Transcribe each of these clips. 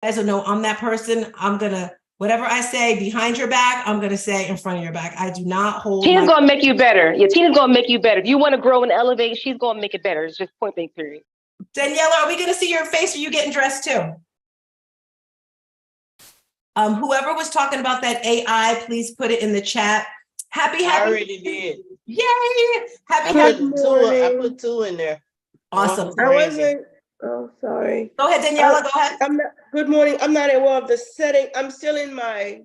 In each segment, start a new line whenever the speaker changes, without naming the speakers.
guys will know I'm that person. I'm gonna, whatever I say behind your back, I'm gonna say in front of your back. I do not hold
Tina's gonna make you better. Yeah, Tina's gonna make you better. If you want to grow and elevate, she's gonna make it better. It's just point blank period.
Daniela, are we gonna see your face or you getting dressed too? Whoever was talking about that AI, please put it in the chat. Happy.
I already did.
Yay!
I put two in there.
Awesome.
I wasn't. Oh, sorry.
Go ahead, Daniela. Go ahead.
Good morning. I'm not aware of the setting. I'm still in my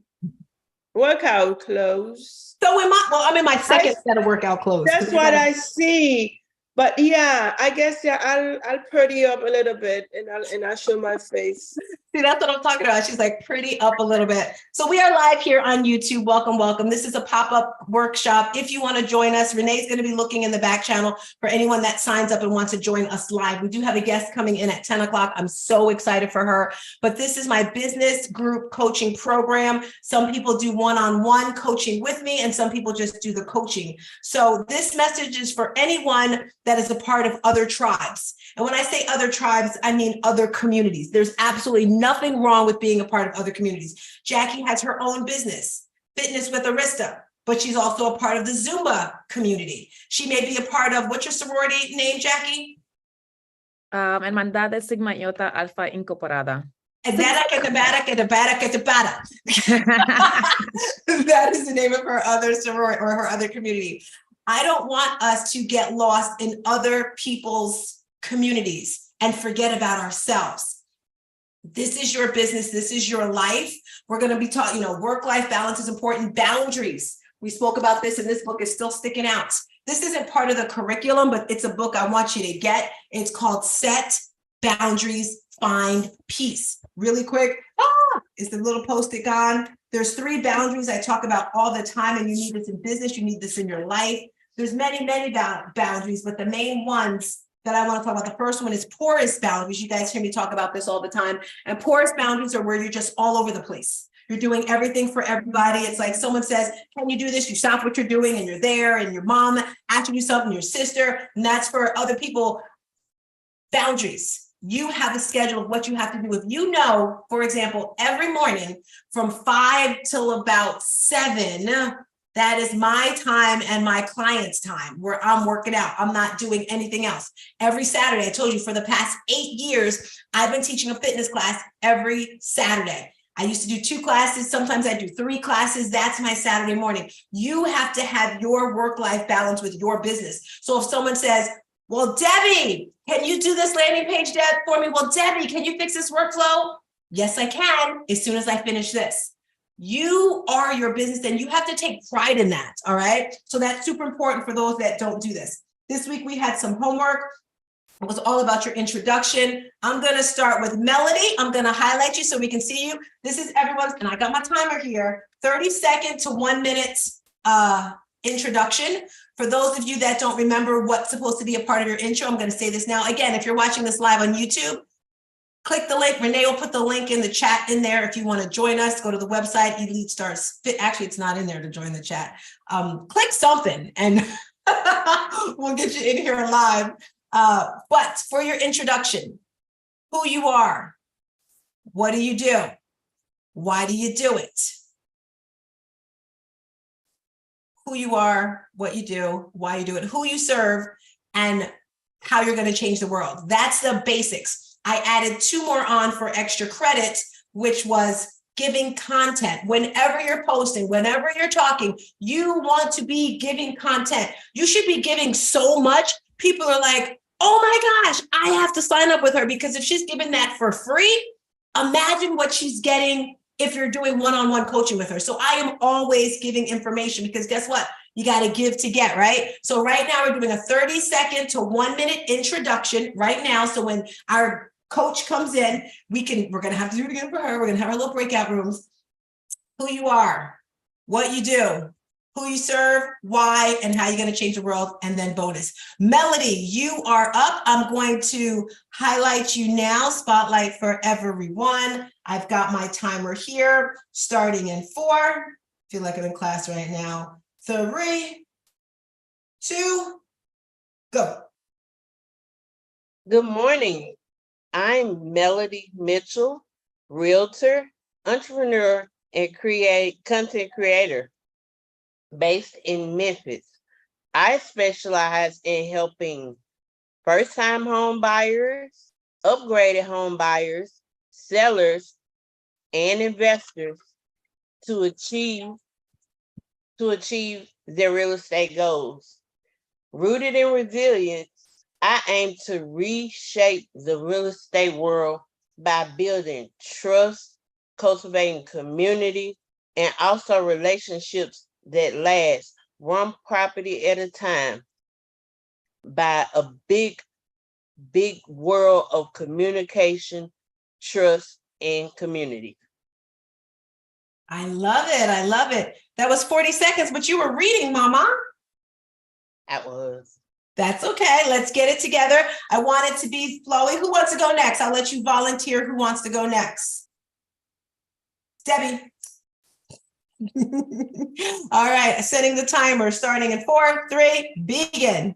workout clothes.
So I'm in my second set of workout clothes.
That's what I see. But yeah, I guess I'll pretty up a little bit and I'll show my face.
See, that's what I'm talking about. She's like pretty up a little bit. So we are live here on YouTube. Welcome, welcome. This is a pop-up workshop. If you want to join us, Renee's going to be looking in the back channel for anyone that signs up and wants to join us live. We do have a guest coming in at 10 o'clock. I'm so excited for her. But this is my business group coaching program. Some people do one-on-one coaching with me, and some people just do the coaching. So this message is for anyone that is a part of other tribes. And when I say other tribes, I mean other communities. There's absolutely nothing wrong with being a part of other communities. Jackie has her own business, Fitness with Arista, but she's also a part of the Zumba community. She may be a part of, what's your sorority name, Jackie?
Hermandad de Sigma Iota Alpha Incorporada.
That is the name of her other sorority or her other community. I don't want us to get lost in other people's communities and forget about ourselves. This is your business. This is your life. We're going to be talking, work-life balance is important. Boundaries. We spoke about this, and this book is still sticking out. This isn't part of the curriculum, but it's a book I want you to get. It's called Set Boundaries, Find Peace. Really quick. Is the little post-it gone? There's 3 boundaries I talk about all the time, and you need this in business. You need this in your life. There's many, many boundaries, but the main ones that I want to talk about, the first one is porous boundaries. You guys hear me talk about this all the time. And porous boundaries are where you're just all over the place. You're doing everything for everybody. It's like someone says, can you do this? You stop what you're doing and you're there, and your mom asks you to do something, your sister, and that's for other people. Boundaries. You have a schedule of what you have to do. If you know, for example, every morning from 5 till about 7, that is my time and my client's time where I'm working out. I'm not doing anything else. Every Saturday, I told you for the past 8 years, I've been teaching a fitness class every Saturday. I used to do 2 classes. Sometimes I do 3 classes. That's my Saturday morning. You have to have your work-life balance with your business. So if someone says, well, Debbie, can you do this landing page for me? Well, Debbie, can you fix this workflow? Yes, I can, as soon as I finish this. You are your business, and you have to take pride in that, all right? So that's super important for those that don't do this. This week we had some homework. It was all about your introduction. I'm going to start with Melody. I'm going to highlight you so we can see you. This is everyone's, and I got my timer here, 30-second to 1 minute introduction. For those of you that don't remember what's supposed to be a part of your intro, I'm going to say this now. Again, if you're watching this live on YouTube, click the link. Renee will put the link in the chat in there. If you want to join us, go to the website, Elite Stars Fit. Actually, it's not in there to join the chat. Click something and we'll get you in here live. But for your introduction, who you are, what do you do? Why do you do it? Who you are, what you do, why you do it, who you serve, and how you're going to change the world. That's the basics. I added 2 more on for extra credit, which was giving content. Whenever you're posting, whenever you're talking, you want to be giving content. You should be giving so much. People are like, oh my gosh, I have to sign up with her, because if she's giving that for free, imagine what she's getting if you're doing one-on-one coaching with her. So I am always giving information, because guess what? You got to give to get, right? So right now we're doing a 30-second to 1 minute introduction right now. So when our coach comes in, we're going to have to do it again for her. We're going to have our little breakout rooms. Who you are, what you do, who you serve, why, and how you're going to change the world, and then bonus. Melody, you are up. I'm going to highlight you now. Spotlight for everyone. I've got my timer here, starting in 4. Feel like I'm in class right now. 3, 2, go.
Good morning. I'm Melody Mitchell. realtor, entrepreneur, and content creator based in Memphis. I specialize in helping first-time home buyers, upgraded home buyers, sellers, and investors to achieve their real estate goals. Rooted in resilience, I aim to reshape the real estate world by building trust, cultivating community, and also relationships that last one property at a time by a big world of communication, trust, and community.
I love it. I love it. That was 40 seconds, but you were reading, Mama.
That was.
That's okay. Let's get it together. I want it to be flowy. Who wants to go next? I'll let you volunteer. Who wants to go next? Debbie. All right. Setting the timer, starting in 4, 3, begin.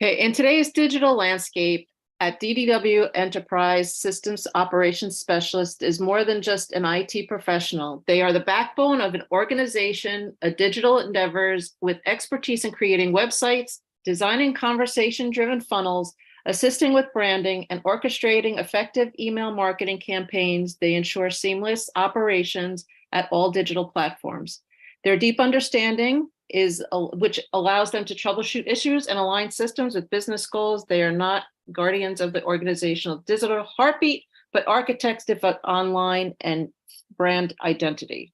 Okay, in today's digital landscape, at DDW Enterprise Systems Operations Specialist is more than just an IT professional. They are the backbone of an organization, a digital endeavors with expertise in creating websites, designing conversation-driven funnels, assisting with branding, and orchestrating effective email marketing campaigns. They ensure seamless operations at all digital platforms. Their deep understanding which allows them to troubleshoot issues and align systems with business goals. They are not guardians of the organizational digital heartbeat, but architects of online and brand identity.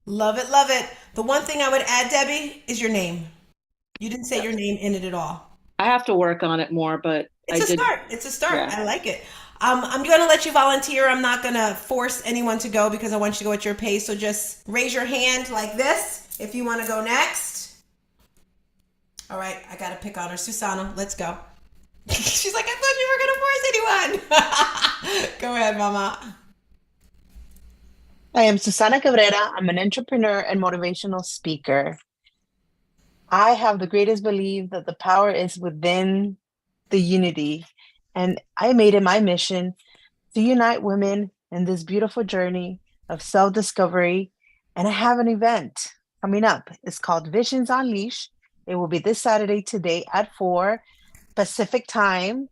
Love it, love it. The one thing I would add, Debbie, is your name. You didn't say your name in it at all.
I have to work on it more, but
It's a start. It's a start.
Yeah.
I like it. I'm going to let you volunteer. I'm not going to force anyone to go because I want you to go at your pace. So just raise your hand like this if you want to go next. All right. I got to pick on her. Susana, let's go. She's like, I thought you were going to force anyone. Go ahead, Mama.
I am Susana Cabrera. I'm an entrepreneur and motivational speaker. I have the greatest belief that the power is within the unity. And I made it my mission to unite women in this beautiful journey of self-discovery. And I have an event coming up. It's called Visions Unleashed. It will be this Saturday today at 4 Pacific time.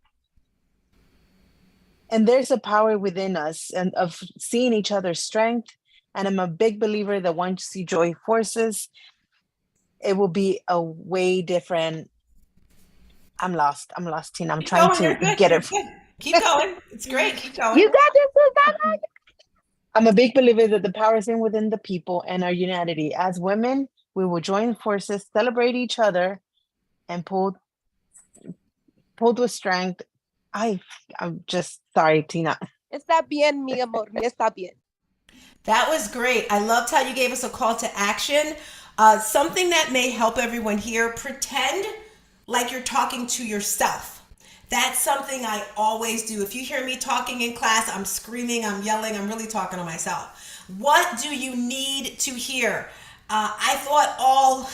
And there's a power within us and of seeing each other's strength. And I'm a big believer that once you join forces, it will be a way different. I'm lost, Tina. I'm trying to get it.
Keep going. It's great. Keep going.
You got this, Susanna. I'm a big believer that the power is within the people and our unity. As women, we will join forces, celebrate each other, and pull with strength. I'm just sorry, Tina.
Está bien, mi amor. Está bien.
That was great. I loved how you gave us a call to action. Something that may help everyone here, pretend like you're talking to yourself. That's something I always do. If you hear me talking in class, I'm screaming, I'm yelling, I'm really talking to myself. What do you need to hear? I thought all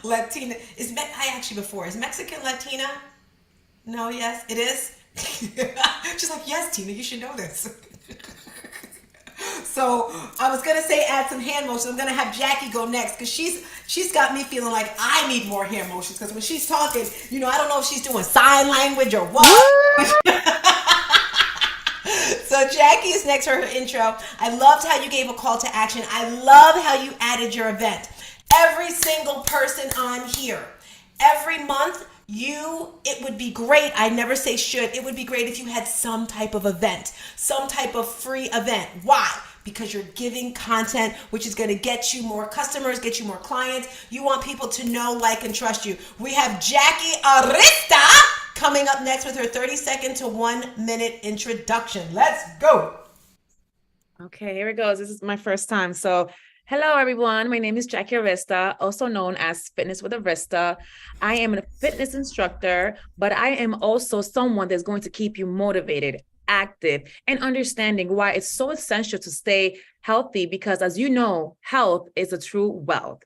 Latina, is Mexican Latina? No, yes, it is? She's like, yes, Tina, you should know this. So I was gonna say add some hand motions. I'm gonna have Jackie go next because she's got me feeling like I need more hand motions because when she's talking, I don't know if she's doing sign language or what. So Jackie is next for her intro. I loved how you gave a call to action. I love how you added your event. Every single person on here, every month, it would be great. I never say should. It would be great if you had some type of event, some type of free event. Why? Because you're giving content, which is going to get you more customers, get you more clients. You want people to know, like, and trust you. We have Jackie Arista coming up next with her 30-second to 1-minute introduction. Let's go.
Okay, here it goes. This is my first time. So hello, everyone. My name is Jackie Arista, also known as Fitness with Arista. I am a fitness instructor, but I am also someone that's going to keep you motivated, active, and understanding why it's so essential to stay healthy because, as you know, health is a true wealth.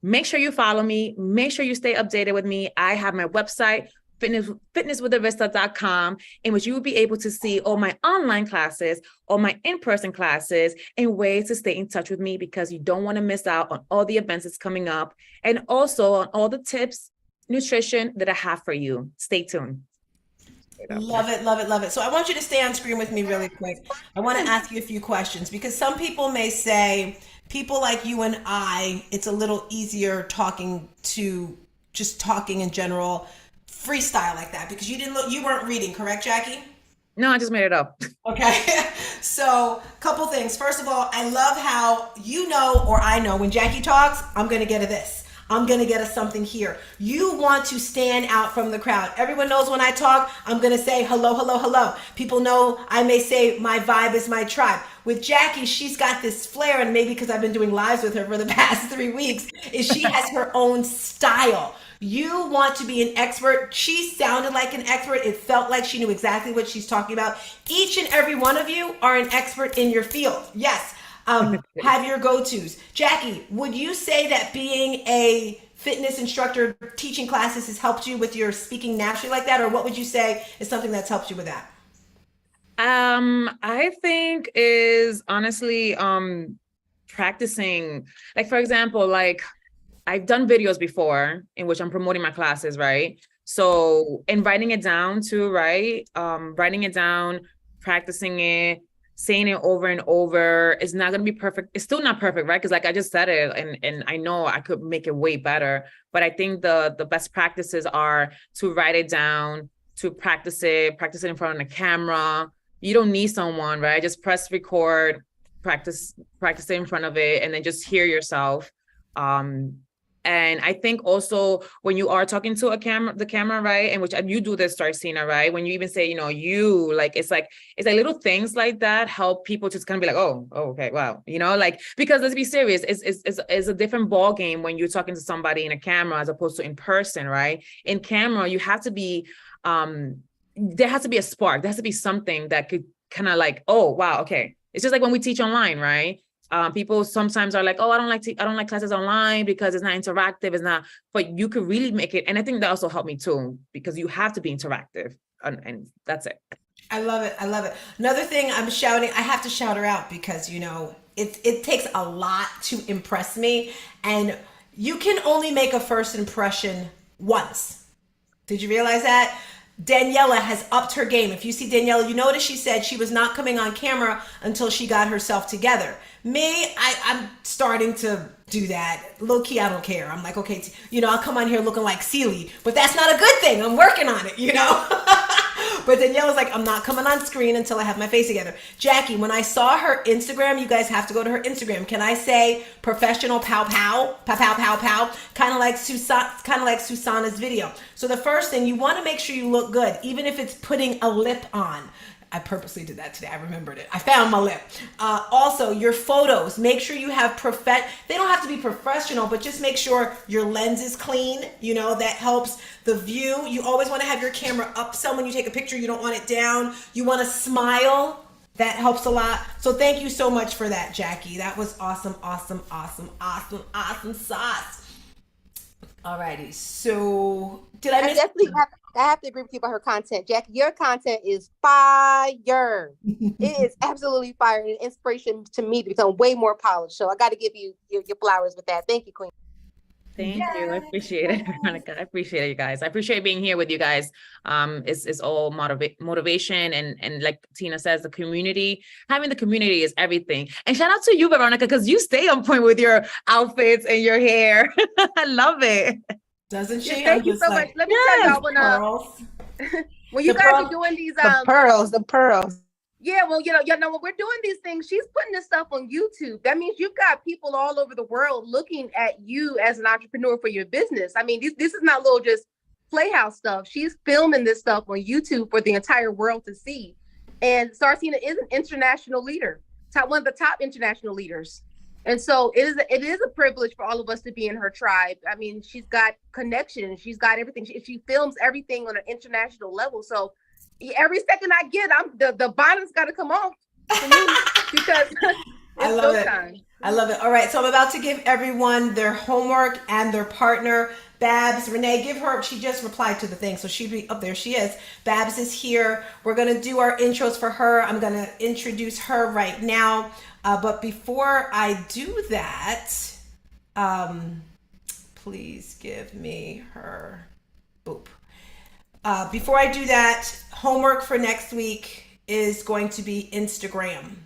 Make sure you follow me. Make sure you stay updated with me. I have my website, fitnesswitharista.com, in which you will be able to see all my online classes, all my in-person classes, and ways to stay in touch with me, because you don't want to miss out on all the events that's coming up, and also on all the tips, nutrition that I have for you. Stay tuned.
Love it, love it, love it. So I want you to stay on screen with me really quick. I want to ask you a few questions, because some people may say, people like you and I, it's a little easier talking in general, freestyle like that, because you weren't reading, correct, Jackie?
No, I just made it up.
Okay. So couple things. First of all, I love how or I know when Jackie talks, I'm going to get a this. I'm going to get a something here. You want to stand out from the crowd. Everyone knows when I talk, I'm going to say hello, hello, hello. People know I may say my vibe is my tribe. With Jackie, she's got this flair, and maybe because I've been doing lives with her for the past 3 weeks, is she has her own style. You want to be an expert. She sounded like an expert. It felt like she knew exactly what she's talking about. Each and every one of you are an expert in your field. Yes. Have your go-tos. Jackie, would you say that being a fitness instructor teaching classes has helped you with your speaking naturally like that? Or what would you say is something that's helped you with that?
I think is honestly practicing. Like, for example, like I've done videos before in which I'm promoting my classes, right? So, and writing it down too, right? Writing it down, practicing it, saying it over and over. It's not going to be perfect. It's still not perfect, right? Because like I just said it, and I know I could make it way better, but I think the best practices are to write it down, to practice it in front of the camera. You don't need someone, right? Just press record, practice it in front of it, and then just hear yourself. And I think also when you are talking to the camera, right? And which you do this, Starcina, right? When you even say, you, like, it's like little things like that help people just kind of be like, oh, okay, wow. Like, because let's be serious, it's a different ball game when you're talking to somebody in a camera as opposed to in person, right? In camera, you have to be, there has to be a spark. There has to be something that could kind of like, oh, wow, okay. It's just like when we teach online, right? People sometimes are like, oh, I don't like classes online because it's not interactive. It's not, but you could really make it. And I think that also helped me too, because you have to be interactive, and that's it.
I love it. I love it. Another thing I have to shout her out, because, it takes a lot to impress me, and you can only make a first impression once. Did you realize that? Daniela has upped her game. If you see Daniela, you notice she said she was not coming on camera until she got herself together. Me, I'm starting to do that. Low key, I don't care. I'm like, okay, I'll come on here looking like Celie, but that's not a good thing. I'm working on it, But Daniela's like, I'm not coming on screen until I have my face together. Jackie, when I saw her Instagram, you guys have to go to her Instagram. Can I say professional pow pow, pow pow pow pow, kind of like Susanna's video. So the first thing, you want to make sure you look good, even if it's putting a lip on. I purposely did that today. I remembered it. I found my lip. Also, your photos, make sure you have they don't have to be professional, but just make sure your lens is clean. That helps the view. You always want to have your camera up some when you take a picture. You don't want it down. You want to smile. That helps a lot. So thank you so much for that, Jackie. That was awesome, awesome, awesome, awesome, awesome sauce. Alrighty. So I
have to agree with you about her content. Jackie, your content is fire. It is absolutely fire and an inspiration to me to become way more polished. So I got to give you your flowers with that. Thank you, Queen.
Thank you. I appreciate it, Veronica. I appreciate it, you guys. I appreciate being here with you guys. It's all motivation, and like Tina says, the community. Having the community is everything. And shout out to you, Veronica, because you stay on point with your outfits and your hair. I love it.
Doesn't she?
Yeah, thank you so much. Let me tell y'all when you guys are doing these
the pearls.
Yeah, well, when we're doing these things, she's putting this stuff on YouTube. That means you've got people all over the world looking at you as an entrepreneur for your business. I mean, this is not little just playhouse stuff. She's filming this stuff on YouTube for the entire world to see. And Starcina is an international leader, one of the top international leaders. And so it is a privilege for all of us to be in her tribe. I mean, she's got connections. She's got everything. She films everything on an international level. So every second I get, the bonnet's got to come off for me because
I love it. I love it. All right. So I'm about to give everyone their homework and their partner. Babs, Renee, give her, she just replied to the thing, so she'd be, oh, there she is. Babs is here. We're going to do our intros for her. I'm going to introduce her right now. But before I do that, please give me her, boop. Before I do that, homework for next week is going to be Instagram.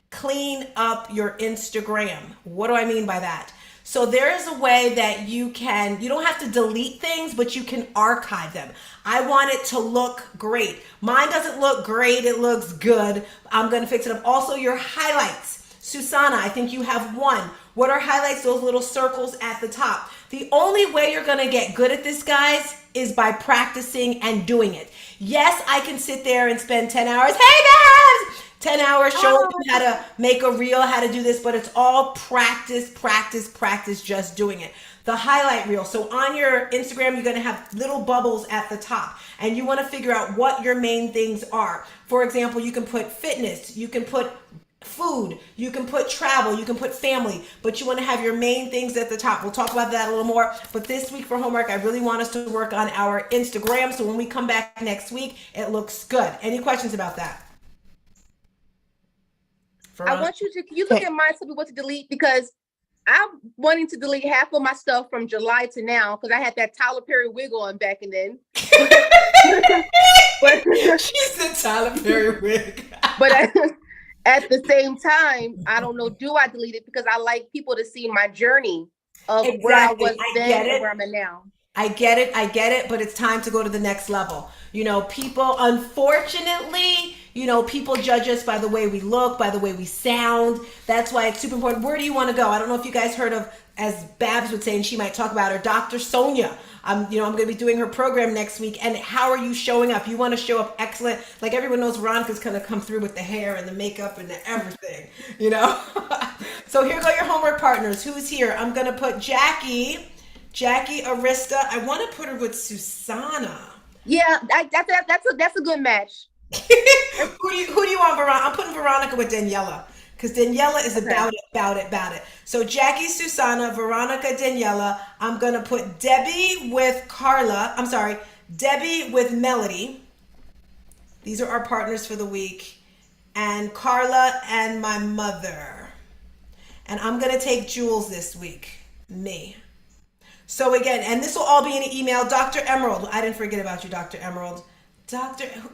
Clean up your Instagram. What do I mean by that? So there is a way that you don't have to delete things, but you can archive them. I want it to look great. Mine doesn't look great. It looks good. I'm going to fix it up. Also, your highlights. Susanna, I think you have one. What are highlights? Those little circles at the top. The only way you're going to get good at this, guys, is by practicing and doing it. Yes, I can sit there and spend 10 hours. Hey, Babs! 10 hours showing you how to make a reel, how to do this, but it's all practice, just doing it. The highlight reel. So on your Instagram, you're going to have little bubbles at the top, and you want to figure out what your main things are. For example, you can put fitness, you can put food, you can put travel, you can put family, but you want to have your main things at the top. We'll talk about that a little more. But this week for homework, I really want us to work on our Instagram, so when we come back next week, it looks good. Any questions about that?
I want you to, can you look at mine, tell me what to delete, because I'm wanting to delete half of my stuff from July to now, because I had that Tyler Perry wig on back and then.
She's the Tyler Perry wig.
But at the same time, I don't know, do I delete it? Because I like people to see my journey of where I was then and where I'm at now.
I get it, but it's time to go to the next level. You know, people, unfortunately, people judge us by the way we look, by the way we sound. That's why it's super important. Where do you want to go? I don't know if you guys heard of, as Babs would say, and she might talk about her, Dr. Sonia. I'm going to be doing her program next week. And how are you showing up? You want to show up excellent. Like everyone knows, Veronica's going to come through with the hair and the makeup and the everything, So here go your homework partners. Who's here? I'm going to put Jackie Arista. I want to put her with Susanna.
Yeah, that's a good match.
Who do you want, Veronica? I'm putting Veronica with Daniela, because Daniela is about it. So Jackie, Susanna, Veronica, Daniela. I'm gonna put Debbie with Carla. I'm sorry, Debbie with Melody. These are our partners for the week. And Carla and my mother. And I'm gonna take Jules this week. Me. So again, and this will all be in an email. Dr. Emerald. I didn't forget about you, Dr. Emerald.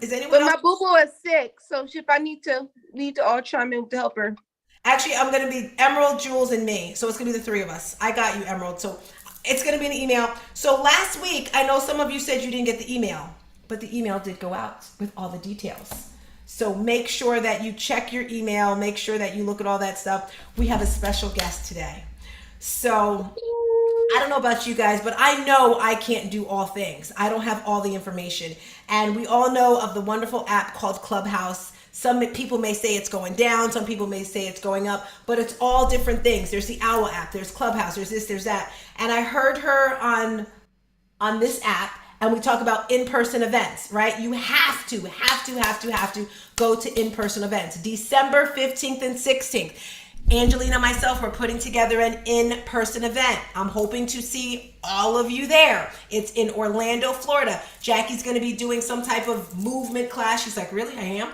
Is anyone
But
else?
my boo-boo is sick, so if I need to all chime in to help her.
Actually, I'm going to be Emerald, Jules, and me. So it's going to be the three of us. I got you, Emerald. So it's going to be an email. So last week, I know some of you said you didn't get the email, but the email did go out with all the details. So make sure that you check your email. Make sure that you look at all that stuff. We have a special guest today. So I don't know about you guys, but I know I can't do all things. I don't have all the information. And we all know of the wonderful app called Clubhouse. Some people may say it's going down. Some people may say it's going up, but it's all different things. There's the Owl app, there's Clubhouse, there's this, there's that. And I heard her on this app, and we talk about in-person events, right? You have to go to in-person events. December 15th and 16th. Angelina and myself, we're putting together an in-person event. I'm hoping to see all of you there. It's in Orlando, Florida. Jackie's going to be doing some type of movement class. She's like, really? I am?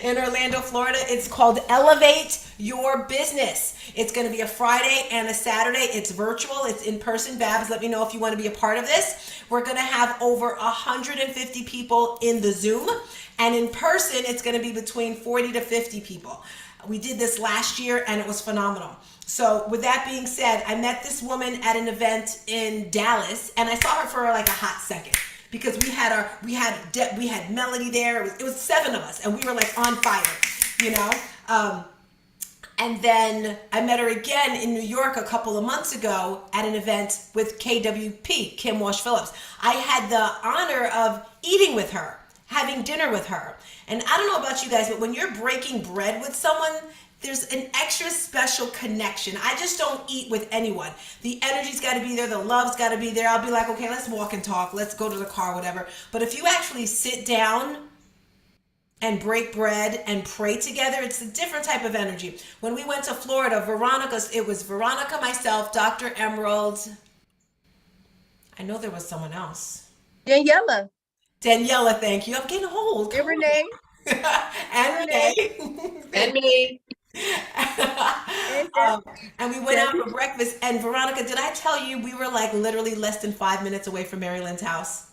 In Orlando, Florida. It's called Elevate Your Business. It's going to be a Friday and a Saturday. It's virtual. It's in person. Babs, let me know if you want to be a part of this. We're going to have over 150 people in the Zoom. And in person, it's going to be between 40 to 50 people. We did this last year and it was phenomenal. So with that being said, I met this woman at an event in Dallas, and I saw her for like a hot second because we had Melody there. It was 7 of us, and we were like on fire, And then I met her again in New York a couple of months ago at an event with KWP, Kim Walsh Phillips. I had the honor of eating with her, having dinner with her. And I don't know about you guys, but when you're breaking bread with someone, there's an extra special connection. I just don't eat with anyone. The energy's got to be there. The love's got to be there. I'll be like, okay, let's walk and talk. Let's go to the car, whatever. But if you actually sit down and break bread and pray together, it's a different type of energy. When we went to Florida, it was Veronica, myself, Dr. Emerald, I know there was someone else.
Daniela
Daniela, thank you. I'm getting old.
and Renee.
And Renee.
And me.
Um, and we went out for breakfast. And Veronica, did I tell you we were like literally less than 5 minutes away from Mary Lynn's house?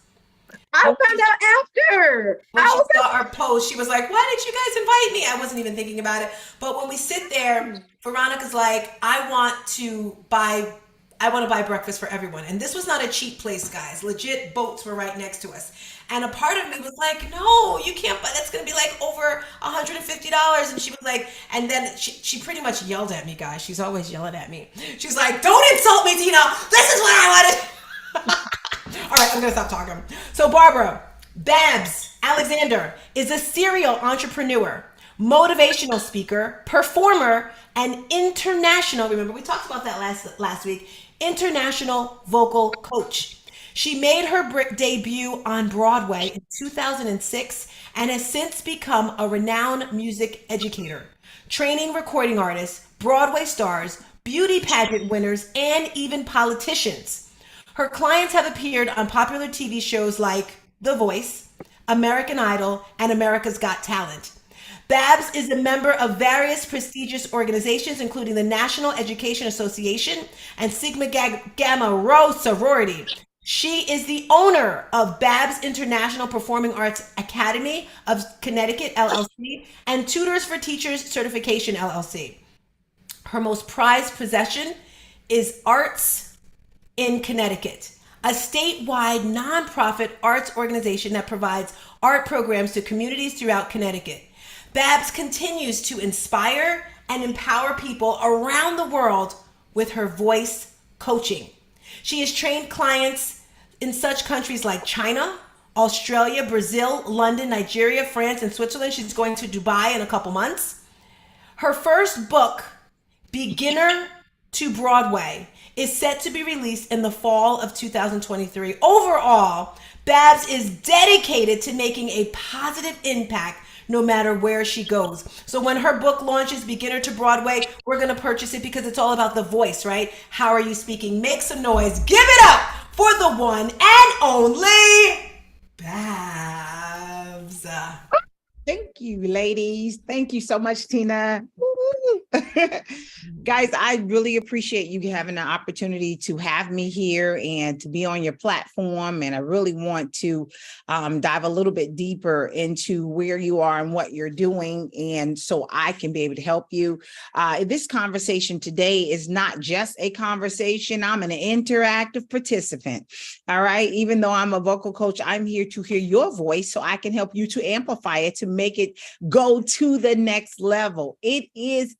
I found out after.
When
I
she
was
saw our post, she was like, "Why did you guys invite me?" I wasn't even thinking about it. But when we sit there, Veronica's like, I want to buy breakfast for everyone. And this was not a cheap place, guys. Legit boats were right next to us. And a part of me was like, no, you can't buy, that's gonna be like over $150. And she was like, and then she pretty much yelled at me, guys. She's always yelling at me. She's like, don't insult me, Tina. This is what I wanted. All right, I'm gonna stop talking. So Barbara, Babs Alexander is a serial entrepreneur, motivational speaker, performer, and international, remember we talked about that last week, international vocal coach. She made her debut on Broadway in 2006 and has since become a renowned music educator, training recording artists, Broadway stars, beauty pageant winners, and even politicians. Her clients have appeared on popular TV shows like The Voice, American Idol, and America's Got Talent. Babs is a member of various prestigious organizations, including the National Education Association and Sigma Gamma Rho sorority. She is the owner of Babs International Performing Arts Academy of Connecticut, LLC, and Tutors for Teachers Certification, LLC. Her most prized possession is Arts in Connecticut, a statewide nonprofit arts organization that provides art programs to communities throughout Connecticut. Babs continues to inspire and empower people around the world with her voice coaching. She has trained clients in such countries like China, Australia, Brazil, London, Nigeria, France, and Switzerland. She's going to Dubai in a couple months. Her first book, Beginner to Broadway, is set to be released in the fall of 2023. Overall, Babs is dedicated to making a positive impact no matter where she goes. So when her book launches, Beginner to Broadway, we're going to purchase it because it's all about the voice, right? How are you speaking? Make some noise. Give it up for the one and only Babs.
Thank you, ladies. Thank you so much, Tina. Guys, I really appreciate you having the opportunity to have me here and to be on your platform. And I really want to dive a little bit deeper into where you are and what you're doing, and so I can be able to help you. This conversation today is not just a conversation. I'm an interactive participant. All right. Even though I'm a vocal coach, I'm here to hear your voice so I can help you to amplify it, to make it go to the next level. It is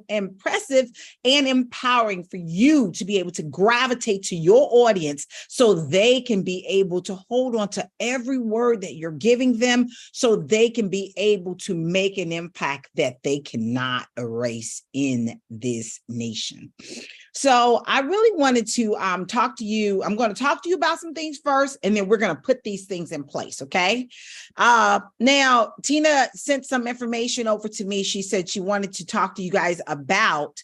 impressive and empowering for you to be able to gravitate to your audience so they can be able to hold on to every word that you're giving them, so they can be able to make an impact that they cannot erase in this nation. So I really wanted to talk to you. I'm going to talk to you about some things first, and then we're going to put these things in place. Okay. Now, Tina sent some information over to me. She said she wanted to talk to you guys about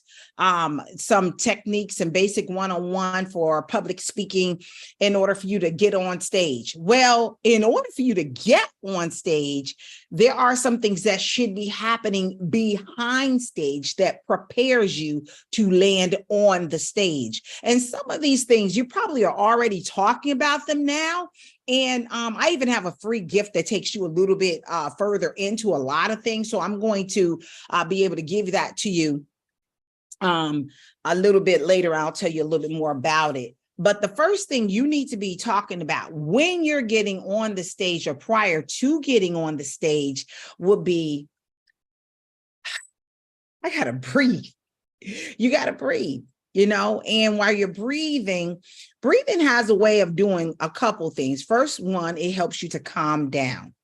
some techniques and basic one-on-one for public speaking in order for you to get on stage. Well, in order for you to get on stage, there are some things that should be happening behind stage that prepares you to land on the stage. And some of these things, you probably are already talking about them now. And I even have a free gift that takes you a little bit further into a lot of things. So I'm going to be able to give that to you a little bit later. I'll tell you a little bit more about it. But the first thing you need to be talking about when you're getting on the stage or prior to getting on the stage would be, I gotta breathe. You gotta breathe, you know, and while you're breathing has a way of doing a couple things. First one, it helps you to calm down.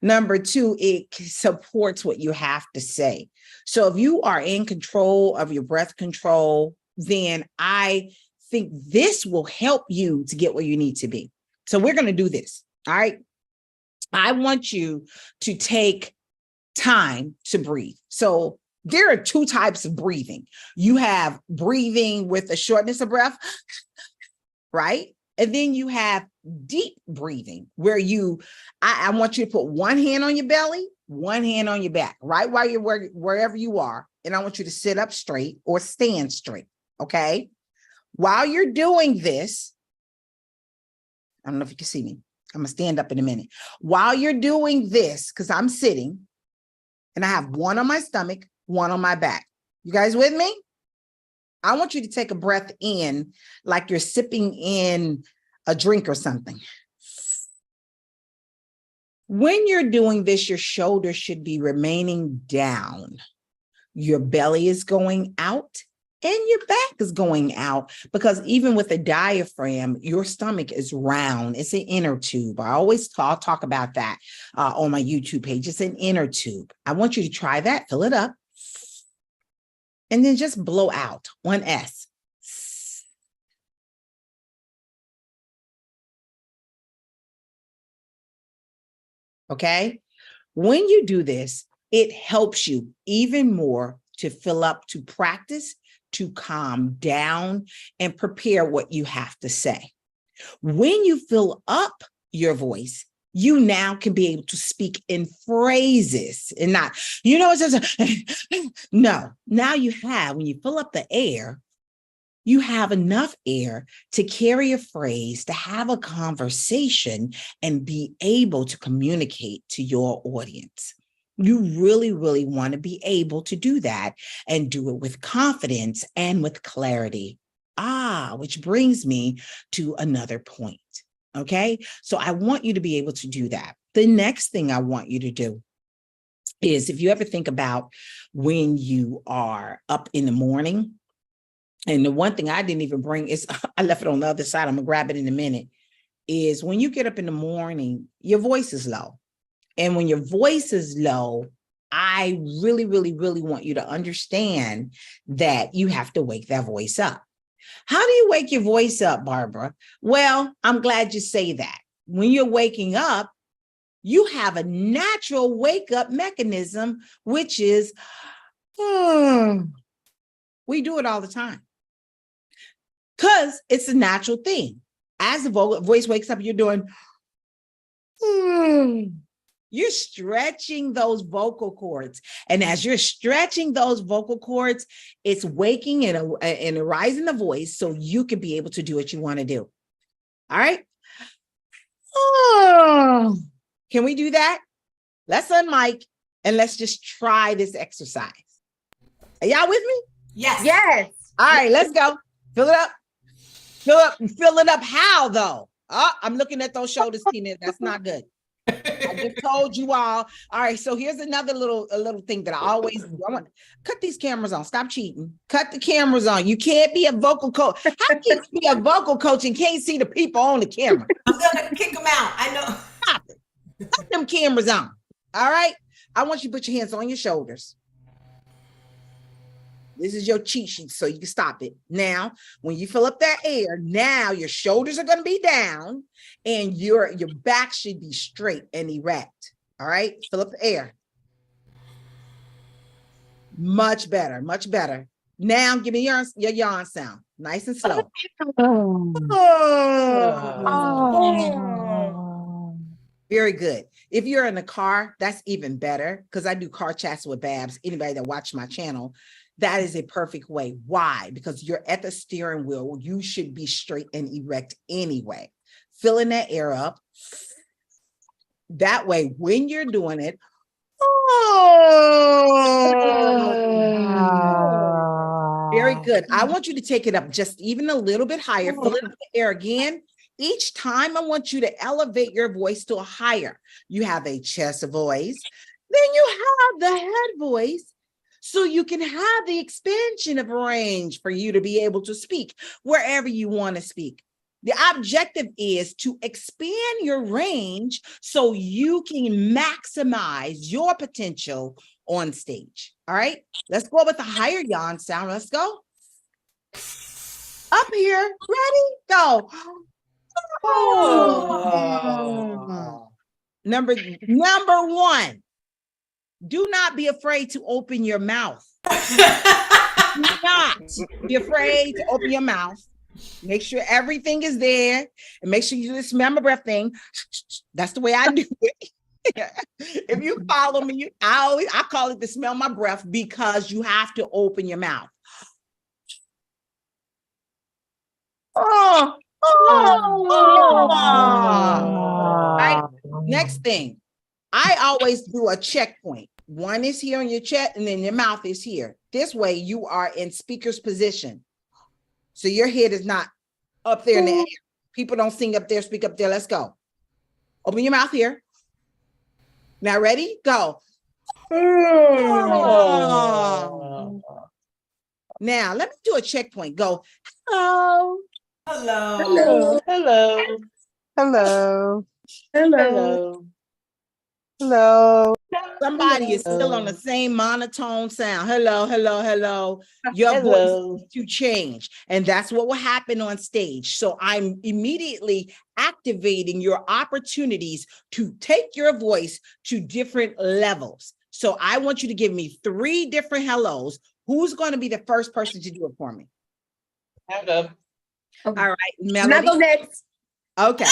Number two, it supports what you have to say. So if you are in control of your breath control, then I think this will help you to get where you need to be. So we're going to do this. All right. I want you to take time to breathe. So there are two types of breathing. You have breathing with a shortness of breath, right? And then you have deep breathing where I want you to put one hand on your belly, one hand on your back, right while you're wherever you are. And I want you to sit up straight or stand straight. Okay. While you're doing this, I don't know if you can see me. I'm going to stand up in a minute. While you're doing this, because I'm sitting and I have one on my stomach, one on my back. You guys with me? I want you to take a breath in like you're sipping in a drink or something. When you're doing this, your shoulders should be remaining down. Your belly is going out and your back is going out, because even with a diaphragm, your stomach is round. It's an inner tube. I'll talk about that on my YouTube page. It's an inner tube. I want you to try that. Fill it up. And then just blow out. 1 S. Okay. When you do this, it helps you even more to fill up, to practice, to calm down and prepare what you have to say. When you fill up your voice, you now can be able to speak in phrases and not, it's just, no, now you have, when you fill up the air, you have enough air to carry a phrase, to have a conversation and be able to communicate to your audience. You really, really want to be able to do that and do it with confidence and with clarity. Which brings me to another point. Okay, so I want you to be able to do that. The next thing I want you to do is, if you ever think about when you are up in the morning, and the one thing I didn't even bring is, I left it on the other side, I'm gonna grab it in a minute, is when you get up in the morning, your voice is low. And when your voice is low, I really, really, really want you to understand that you have to wake that voice up. How do you wake your voice up, Barbara? Well, I'm glad you say that. When you're waking up, you have a natural wake up mechanism, which is, we do it all the time because it's a natural thing. As the voice wakes up, you're doing, you're stretching those vocal cords. And as you're stretching those vocal cords, it's waking and arising the voice so you can be able to do what you want to do. All right. Can we do that? Let's unmic and let's just try this exercise. Are y'all with me?
Yes.
Yes.
All right, let's go. Fill it up. Fill it up. How though? I'm looking at those shoulders, Tina. That's not good. I just told you all. All right, so here's another little thing that I always do. I want cut these cameras on. Stop cheating. Cut the cameras on. You can't be a vocal coach. How can you be a vocal coach and can't see the people on the camera?
I'm gonna kick them out. I know.
Stop it. Cut them cameras on. All right. I want you to put your hands on your shoulders. This is your cheat sheet, so you can stop it. Now, when you fill up that air, now your shoulders are going to be down and your back should be straight and erect. All right, fill up the air. Much better, much better. Now, give me your yawn sound, nice and slow. Very good. If you're in the car, that's even better, because I do car chats with Babs. Anybody that watched my channel, that is a perfect way. Why? Because you're at the steering wheel. You should be straight and erect anyway. Filling that air up. That way, when you're doing it, very good. I want you to take it up just even a little bit higher. Fill it up the air again. Each time I want you to elevate your voice to a higher. You have a chest voice. Then you have the head voice. So you can have the expansion of range for you to be able to speak wherever you want to speak. The objective is to expand your range so you can maximize your potential on stage. All right, let's go with the higher yawn sound. Let's go. Up here, ready, go. Number one. Do not be afraid to open your mouth. Do not be afraid to open your mouth. Make sure everything is there, and make sure you do the smell my breath thing. That's the way I do it. If you follow me, I call it the smell my breath, because you have to open your mouth. Oh, All right. Next thing, I always do a checkpoint. One is here on your chest, and then your mouth is here. This way you are in speaker's position. So your head is not up there in the air. People don't sing up there, speak up there. Let's go. Open your mouth here. Now ready? Go. Oh. Now let me do a checkpoint. Go. Hello.
Hello.
Hello.
Hello.
Hello.
Hello.
Somebody is still on the same monotone sound. Hello, hello, hello. Your
Hello.
voice needs to change. And that's what will happen on stage. So I'm immediately activating your opportunities to take your voice to different levels. So I want you to give me 3 different hellos. Who's going to be the first person to do it for me?
Hello.
All right,
Not
Melody.
go next.
Okay.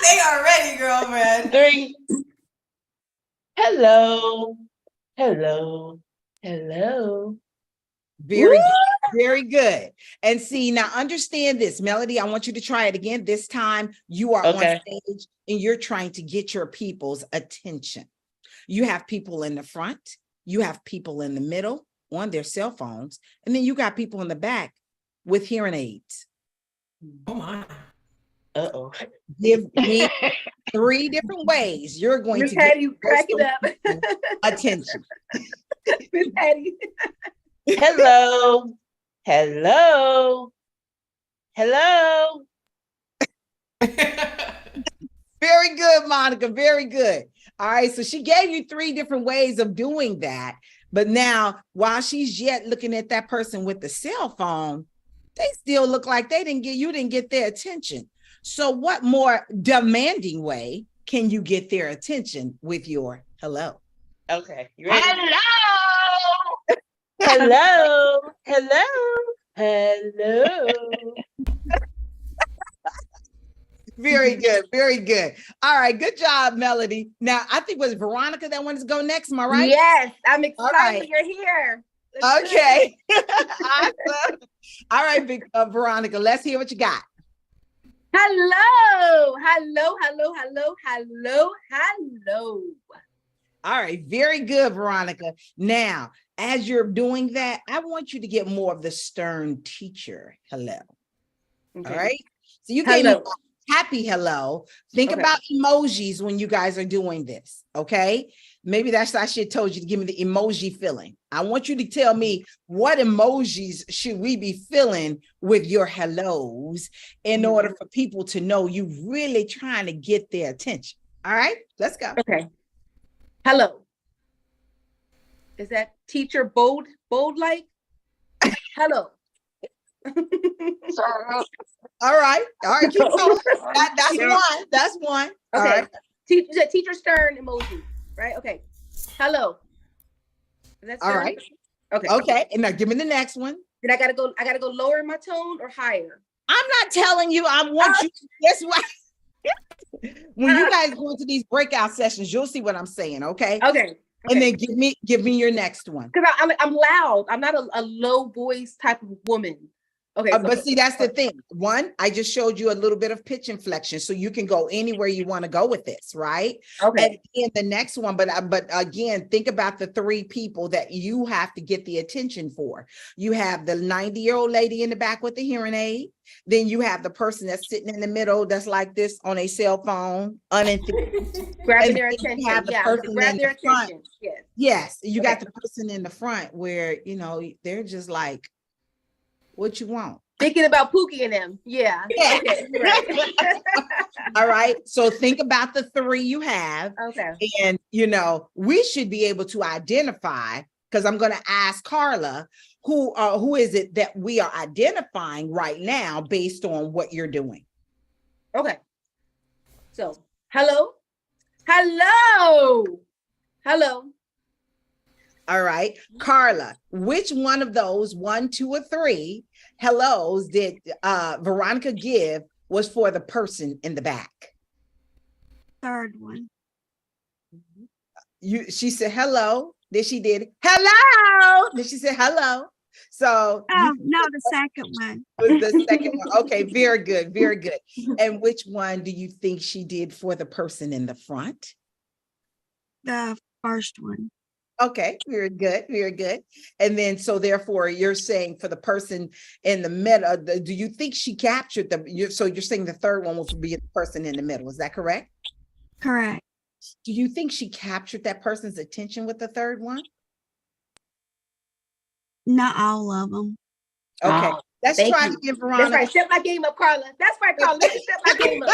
They are ready, girlfriend.
3. Hello. Hello. Hello.
Very good. Very good. And see, now understand this, Melody, I want you to try it again. This time you are
Okay.
on stage and you're trying to get your people's attention. You have people in the front, you have people in the middle on their cell phones, and then you got people in the back with hearing aids.
Oh my.
Uh-oh.
Give me 3 different ways you're going
Miss
to get
Hattie, crack it up.
attention.
Miss Hattie.
Hello. Hello. Hello.
Very good, Monica. Very good. All right. So she gave you 3 different ways of doing that. But now, while she's yet looking at that person with the cell phone, they still look like you didn't get their attention. So what more demanding way can you get their attention with your hello?
Okay. You ready?
Hello.
Hello. Hello.
Very good. Very good. All right. Good job, Melody. Now, I think it was Veronica that wanted to go next. Am I right?
Yes, I'm excited
right.
you're here. Let's do it.
Okay. Awesome. All right, Veronica, let's hear what you got.
Hello. Hello. Hello. Hello. Hello. Hello.
All right. Very good, Veronica. Now, as you're doing that, I want you to get more of the stern teacher hello.
Okay.
All right. So you gave me
Hello.
a happy hello. Think
Okay.
about emojis when you guys are doing this. Okay. Maybe I should have told you to give me the emoji feeling. I want you to tell me what emojis should we be feeling with your hellos in order for people to know you really trying to get their attention. All right, let's go.
Okay. Hello. Is that teacher bold like? Hello.
All right, keep going. That's one. That's one. All
Okay.
right.
Teacher stern emoji, right? Okay. Hello. Is that
All
stern?
right.
Okay.
Okay. And now give me the next one.
Then I gotta go lower my tone or higher.
I'm not telling you. I want you. Guess what? When you guys go into these breakout sessions, you'll see what I'm saying. Okay.
Okay.
And then give me your next one.
Because I'm loud. I'm not a low voice type of woman. Okay.
But see, that's the thing. One, I just showed you a little bit of pitch inflection, so you can go anywhere you want to go with this, right?
Okay.
And in the next one, but again, think about the 3 people that you have to get the attention for. You have the 90-year-old lady in the back with the hearing aid. Then you have the person that's sitting in the middle that's like this on a cell phone, unenthused.
Grabbing
And
their
then you
attention.
have the
Yeah.
person
Grab
in
their
the front.
attention. Yes.
Yes, you got
Okay.
the person in the front where, they're just like, what you want?
Thinking about Pookie and them. Yeah.
Yeah.
Okay. You're right.
All right. So think about the 3 you have.
Okay.
And, we should be able to identify, because I'm going to ask Carla, who is it that we are identifying right now based on what you're doing?
Okay. So, hello. Hello. Hello.
All right. Carla, which one of those 1, 2, or 3 hellos did Veronica give was for the person in the back?
Third one.
She said hello. Then she did hello. Then she said hello. So
Oh, no, the second one.
was the second one. Okay, very good, very good. And which one do you think she did for the person in the front?
The first one.
Okay, very good, very good. And then, so therefore, you're saying for the person in the middle, do you think she captured so you're saying the third one will be the person in the middle, is that correct?
Correct.
Do you think she captured that person's attention with the third one?
Not all of them.
Okay,
Oh,
let's
thank
try
you.
to give
That's
Veronica.
right. Step my game up, Carla. That's right, Carla. Let me step my game up.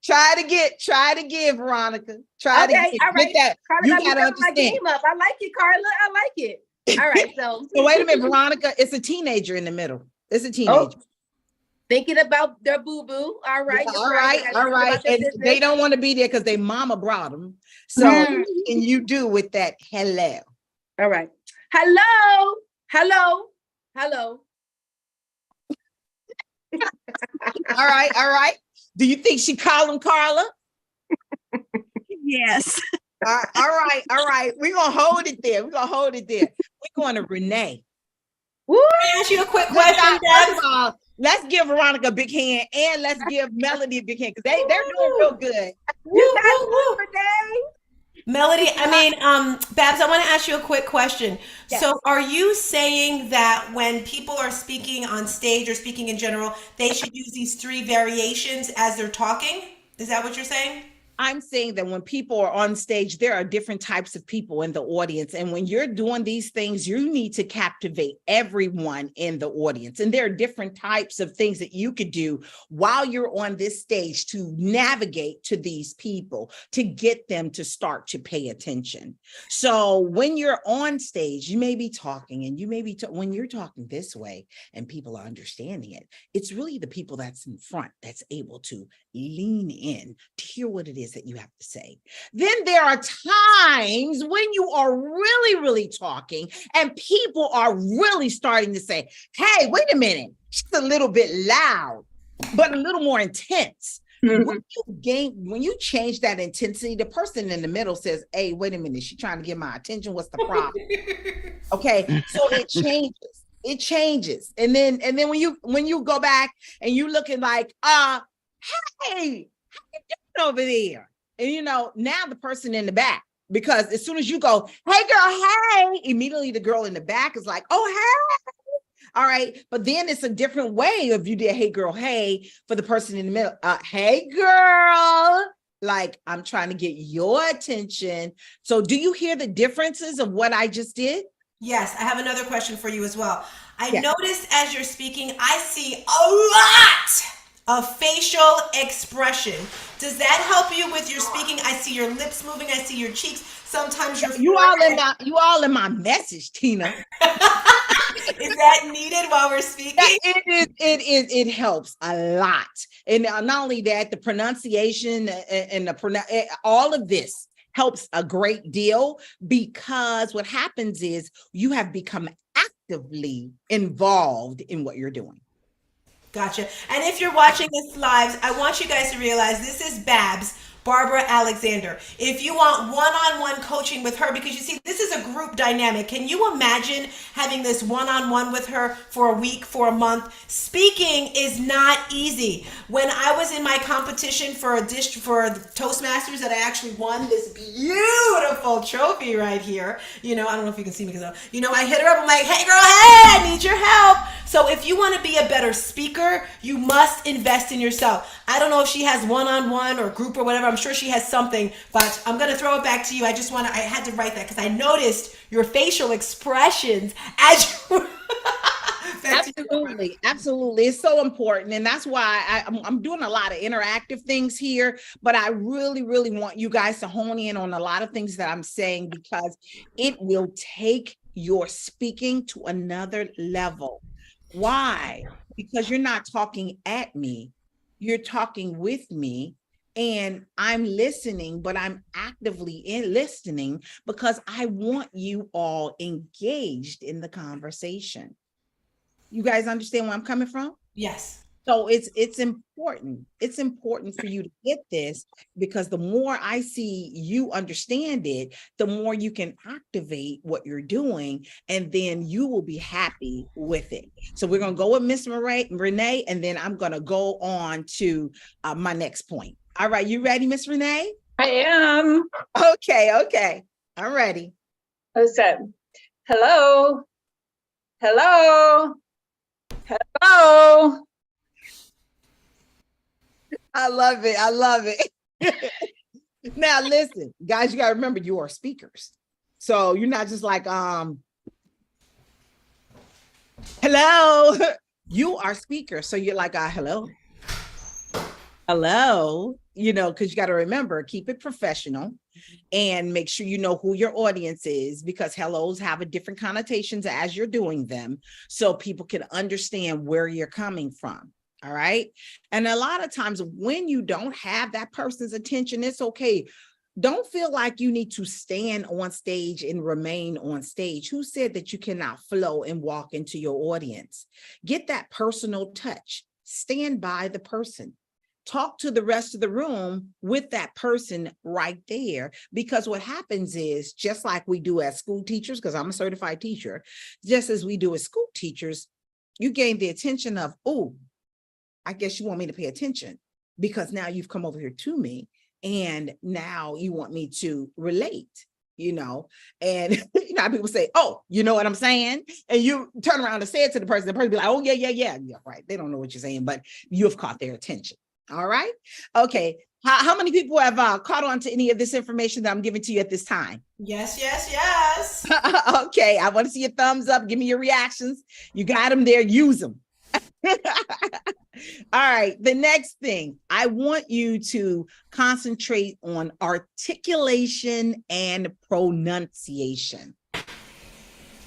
Try to give Veronica. Try to
Okay,
get,
all right.
get that.
Carla
You
got me
gotta
stepping my
understand.
game up. I like it, Carla. I like it. All right, so.
So wait a minute, Veronica. It's a teenager in the middle. It's a
Oh,
teenager.
thinking about their boo-boo. All right.
Yeah,
That's
all
right.
right,
They gotta
all
think
right.
about their
And they
business.
don't want to be there because their mama brought them. So
Mm.
and you do with that hello.
All right. Hello. Hello. Hello.
All right, all right. Do you think she called him Carla?
Yes.
All right, all right. We're gonna hold it there. We're gonna hold it there. We're going to Renee.
Woo!
Can I ask you a quick question,
First
Deb?
of all, let's give Veronica a big hand and let's give Melody a big hand because they're doing real good.
You guys won for day.
Melody, Babs, I want to ask you a quick question.
Yes.
So are you saying that when people are speaking on stage or speaking in general, they should use these 3 variations as they're talking? Is that what you're saying?
I'm saying that when people are on stage, there are different types of people in the audience. And when you're doing these things, you need to captivate everyone in the audience. And there are different types of things that you could do while you're on this stage to navigate to these people, to get them to start to pay attention. So when you're on stage, you may be talking and you may be, when you're talking this way and people are understanding it, it's really the people that's in front that's able to lean in to hear what it is that you have to say. Then there are times when you are really, really talking and people are really starting to say, hey, wait a minute, she's a little bit loud, but a little more intense. When you change that intensity, the person in the middle says, hey, wait a minute, she's trying to get my attention. What's the problem? Okay, so it changes. It changes. And then when you go back and you looking like, hey, how you doing over there? And now the person in the back, because as soon as you go, hey girl, hey, immediately the girl in the back is like, oh, hey. All right. But then it's a different way if you did, hey girl, hey, for the person in the middle, hey girl, like I'm trying to get your attention. So do you hear the differences of what I just did?
Yes, I have another question for you as well. I
Yeah.
noticed as you're speaking, I see a lot of facial expression. Does that help you with your speaking? I see your lips moving. I see your cheeks. Sometimes
You all in my message, Tina.
Is that needed while we're speaking?
It helps a lot. And not only that, the pronunciation and all of this helps a great deal, because what happens is you have become actively involved in what you're doing.
Gotcha. And if you're watching this live, I want you guys to realize this is Babs, Barbara Alexander. If you want one-on-one coaching with her, because you see, this is a group dynamic. Can you imagine having this one-on-one with her for a week, for a month? Speaking is not easy. When I was in my competition for Toastmasters, that I actually won this beautiful trophy right here. I don't know if you can see me because I hit her up. I'm like, hey girl, hey, I need your help. So if you want to be a better speaker, you must invest in yourself. I don't know if she has one-on-one or group or whatever. I'm sure she has something, but I'm going to throw it back to you. I had to write that because I noticed your facial expressions as you
Absolutely. It's so important. And that's why I'm doing a lot of interactive things here, but I really, really want you guys to hone in on a lot of things that I'm saying, because it will take your speaking to another level. Why? Because you're not talking at me. You're talking with me, And I'm listening, but I'm actively in listening because I want you all engaged in the conversation. You guys understand where I'm coming from?
Yes.
So it's important. It's important for you to get this, because the more I see you understand it, the more you can activate what you're doing, and then you will be happy with it. So we're going to go with Miss Renee, and then I'm going to go on to my next point. All right, you ready, Miss Renee?
I am.
Okay. I'm ready.
Listen. Hello. Hello. Hello.
I love it. Now listen, guys, you got to remember you are speakers. So you're not just like, hello. You are speakers. So you're like, hello. Hello, because you got to remember, keep it professional and make sure you know who your audience is, because hellos have a different connotations as you're doing them, so people can understand where you're coming from. All right. And a lot of times when you don't have that person's attention, it's okay. Don't feel like you need to stand on stage and remain on stage. Who said that you cannot flow and walk into your audience? Get that personal touch. Stand by the person. Talk to the rest of the room with that person right there, because what happens is, just like we do as school teachers, because I'm a certified teacher, just as we do as school teachers, you gain the attention of, oh, I guess you want me to pay attention because now you've come over here to me and now you want me to relate, and people say, oh, you know what I'm saying? And you turn around and say it to the person be like, oh, yeah, right. They don't know what you're saying, but you have caught their attention. All right. Okay. How many people have caught on to any of this information that I'm giving to you at this time?
Yes.
Okay. I want to see your thumbs up. Give me your reactions. You got them there. Use them. All right. The next thing, I want you to concentrate on articulation and pronunciation.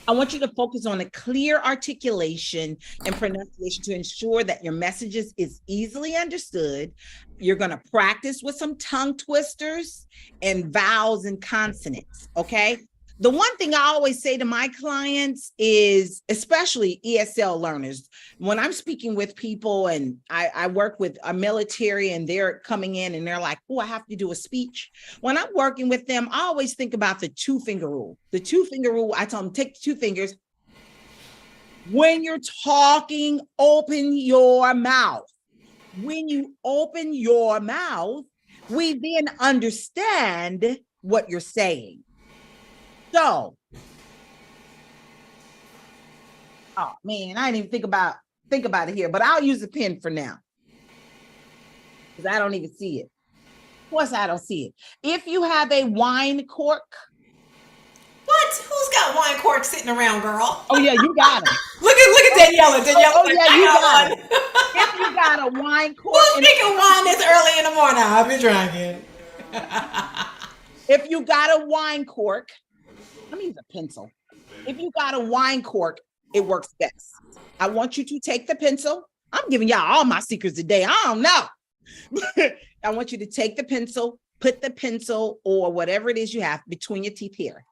I want you to focus on a clear articulation and pronunciation to ensure that your messages is easily understood. You're going to practice with some tongue twisters and vowels and consonants, okay? The one thing I always say to my clients is, especially ESL learners, when I'm speaking with people and I work with a military and they're coming in and they're like, oh, I have to do a speech. When I'm working with them, I always think about the 2-finger rule. The 2-finger rule, I tell them, take the 2 fingers. When you're talking, open your mouth. When you open your mouth, we then understand what you're saying. So, oh man, I didn't even think about it here, but I'll use a pen for now because I don't even see it. Of course, I don't see it. If you have a wine cork.
What? Who's got wine cork sitting around, girl?
Oh yeah, you got it.
Look at Daniela.
Oh yeah, you got it. If you got a wine cork.
Who's drinking wine this early in the morning? I've been drinking.
If you got a wine cork, let me use a pencil. If you got a wine cork, it works best. I want you to take the pencil. I'm giving y'all all my secrets today. I don't know. I want you to take the pencil, put the pencil or whatever it is you have between your teeth here.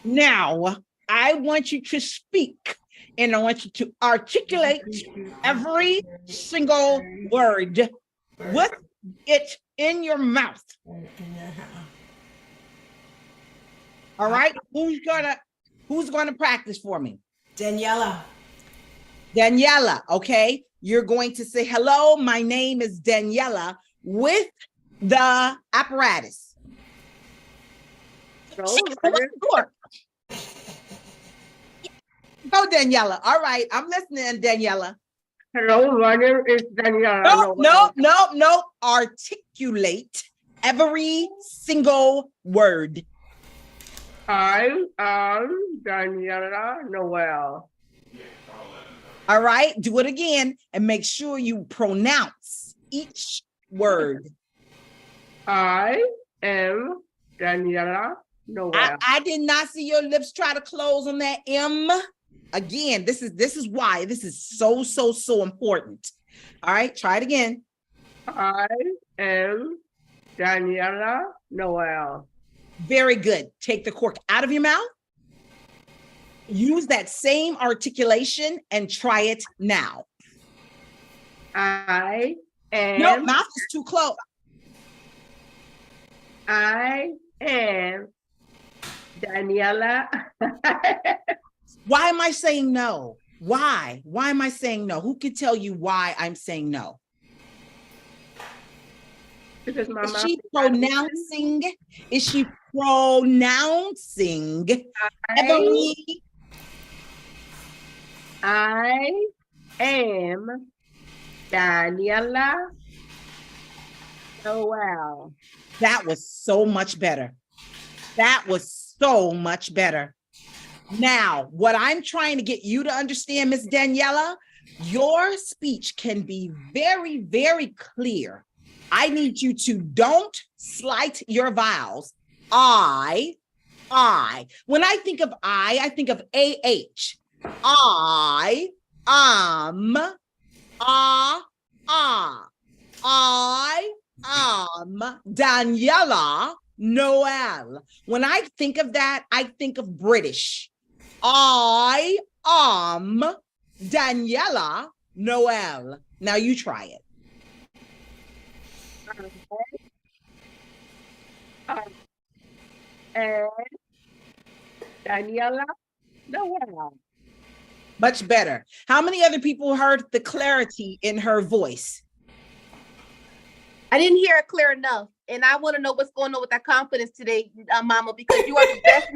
Now, I want you to speak and I want you to articulate every single word with it in your mouth. All right, who's gonna practice for me?
Daniela,
okay? You're going to say, hello, my name is Daniela with the apparatus. Go, Daniela. All right, I'm listening, Daniela.
Hello, my name is Daniela.
No. Articulate every single word.
I am Daniela Noel.
All right, do it again and make sure you pronounce each word.
I am Daniela Noel.
I did not see your lips try to close on that M. Again, this is why this is so important. All right, try it again.
I am Daniela Noel.
Very good. Take the cork out of your mouth. Use that same articulation and try it now.
I am.
No, mouth is too close.
I am Daniela.
Why am I saying no? Why? Why am I saying no? Who can tell you why I'm saying no?
Because my
Is
mouth
she
is not moving.
pronouncing? Is she pronouncing? Every
I am Daniela Noel.
That was so much better. That was so much better. Now, what I'm trying to get you to understand, Miss Daniela, your speech can be very, very clear. I need you to don't slight your vowels. I. When I think of I think of A-H. I am Daniela Noel. When I think of that, I think of British. I am Daniela Noel. Now you try it.
And Daniela Noel.
Much better. How many other people heard the clarity in her voice?
I didn't hear it clear enough, and I want to know what's going on with that confidence today, Mama, because you are the best.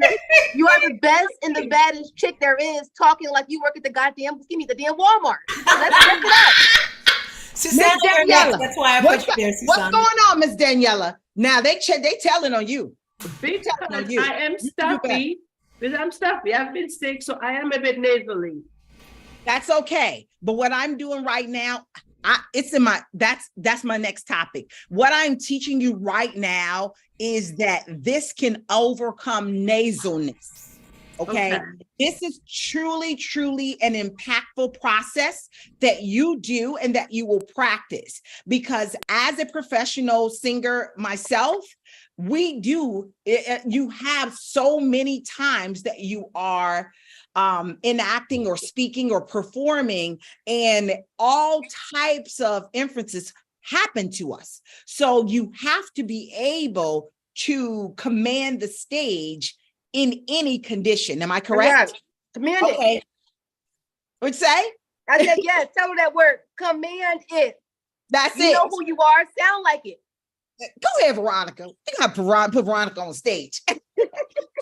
You are the best and the baddest chick there is, talking like you work at the goddamn, the damn Walmart. Let's check it out.
Susanna, you're next. That's why I put you there,
What's
Susanna.
going on, Miss Daniela? Now they telling on you.
Because I am stuffy. Because I'm stuffy. I've been sick, so I am a bit nasally.
That's okay. But what I'm doing right now, that's my next topic. What I'm teaching you right now is that this can overcome nasalness. Okay. This is truly, truly an impactful process that you do and that you will practice, because as a professional singer myself, you have so many times that you are enacting or speaking or performing, and all types of inferences happen to us. So you have to be able to command the stage in any condition. Am I correct?
Command
okay.
it.
What'd you say?
I said, yes, tell her that word. Command it.
That's
you
it.
know who you are. Sound like it.
Go ahead, Veronica. You got to put Veronica on stage.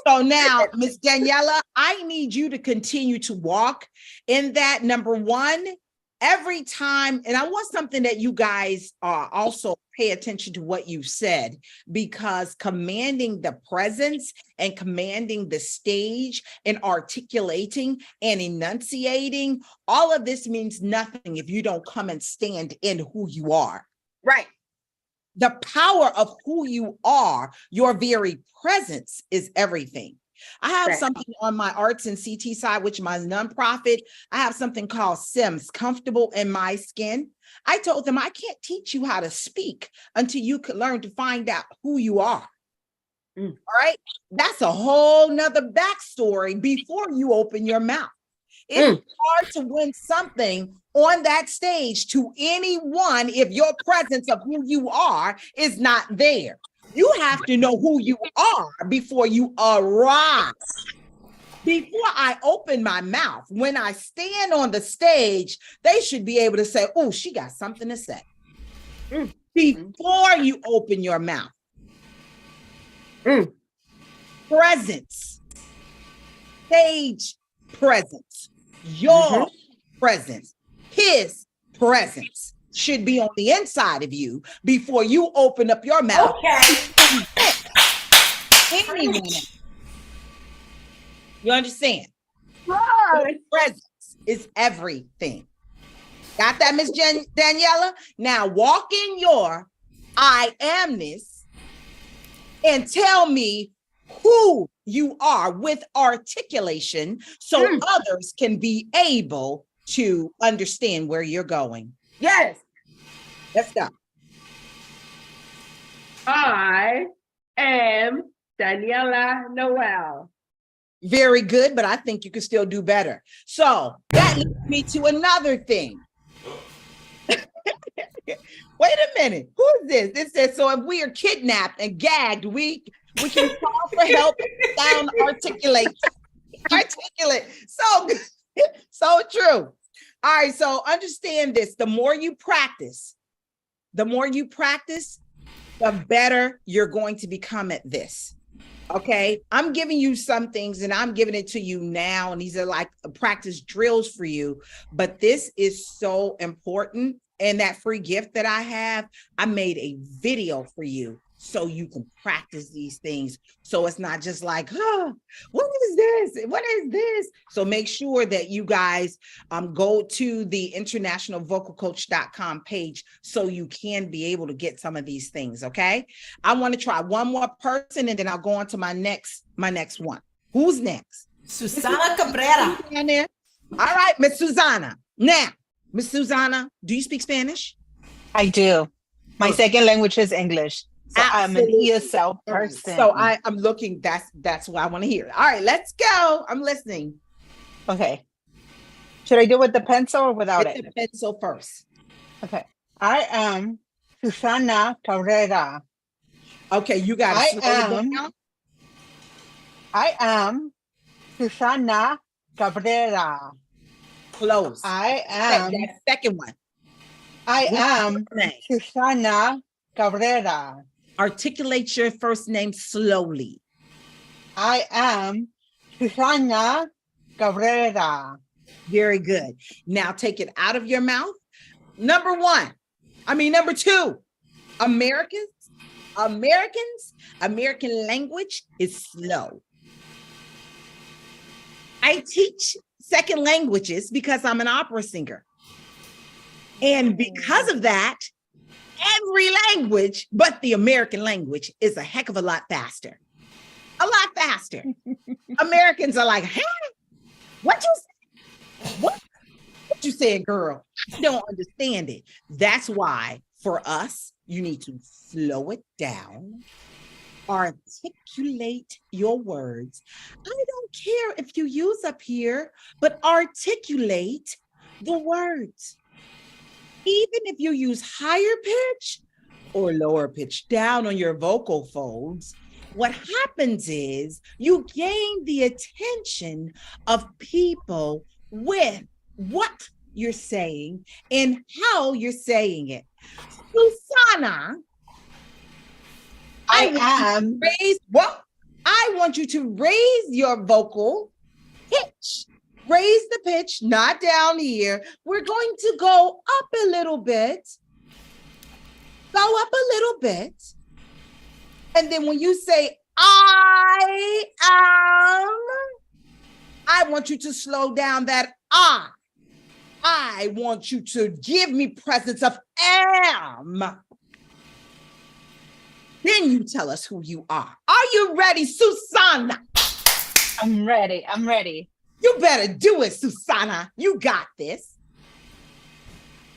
So now, Miss Daniela, I need you to continue to walk in that. Number one, every time, and I want something that you guys also pay attention to what you said, because commanding the presence and commanding the stage and articulating and enunciating, all of this means nothing if you don't come and stand in who you are.
Right.
The power of who you are, your very presence is everything. I have something on my arts and CT side, which is my nonprofit. I have something called Sims, Comfortable in My Skin. I told them I can't teach you how to speak until you can learn to find out who you are. All right. That's a whole nother backstory before you open your mouth. It's hard to win something on that stage to anyone if your presence of who you are is not there. You have to know who you are before you arrive. Before I open my mouth, when I stand on the stage, they should be able to say, oh, she got something to say. Before you open your mouth. Presence. Stage presence. Your presence. His presence should be on the inside of you before you open up your mouth. Anyone. You understand? Right. Presence is everything. Got that, Miss Daniela? Now walk in your I amness and tell me who you are with articulation so others can be able to understand where you're going.
Yes.
Let's go.
I am Daniela Noel.
Very good, but I think you can still do better. So that leads me to another thing. Wait a minute. Who is this? It says, so if we are kidnapped and gagged, we can call for help and sound articulate. Articulate. So true. All right. So understand this. The more you practice, the better you're going to become at this. Okay. I'm giving you some things and I'm giving it to you now. And these are like practice drills for you. But this is so important. And that free gift that I have, I made a video for you so you can practice these things. So it's not just like, oh, what is this? What is this? So make sure that you guys go to the internationalvocalcoach.com page so you can be able to get some of these things. Okay. I want to try one more person and then I'll go on to my next one. Who's next?
Susana Cabrera.
All right, Miss Susana. Now, Miss Susana, do you speak Spanish?
I do. My second language is English. So
Absolutely.
I'm an ESL person.
So I'm looking, that's what I want to hear. All right, let's go. I'm listening.
Okay. Should I do it with the pencil or without
Get the pencil first.
Okay. I am Susana Cabrera.
Okay, you got it.
I am Susana Cabrera.
Close.
I am
that second one.
I am Susana Cabrera.
Articulate your first name slowly.
I am Susana Cabrera.
Very good. Now take it out of your mouth. Number two. American language is slow. I teach second languages because I'm an opera singer. And because of that, every language but the American language is a heck of a lot faster. A lot faster. Americans are like, huh? What you say? What you said, girl? I don't understand it. That's why for us, you need to slow it down. Articulate your words. I don't care if you use up here, but articulate the words. Even if you use higher pitch or lower pitch down on your vocal folds, what happens is you gain the attention of people with what you're saying and how you're saying it. Susana, I want you to raise your vocal pitch. Raise the pitch, not down here. We're going to go up a little bit. Go up a little bit. And then when you say, I am, I want you to slow down that I. I want you to give me presence of am. Then you tell us who you are. Are you ready, Susana?
I'm ready.
You better do it, Susana. You got this.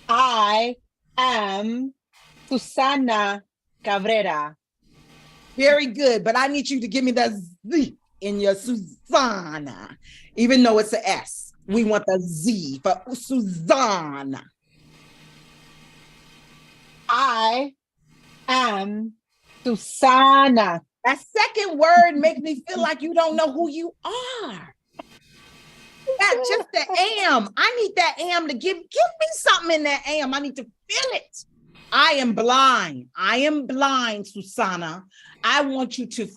I am Susana Cabrera.
Very good, but I need you to give me the Z in your Susana, even though it's an S. We want the Z for Susana.
I am Susana.
That second word makes me feel like you don't know who you are. That's just the am. I need that am to give me something in that am. I need to feel it. I am blind. Susana. I want you to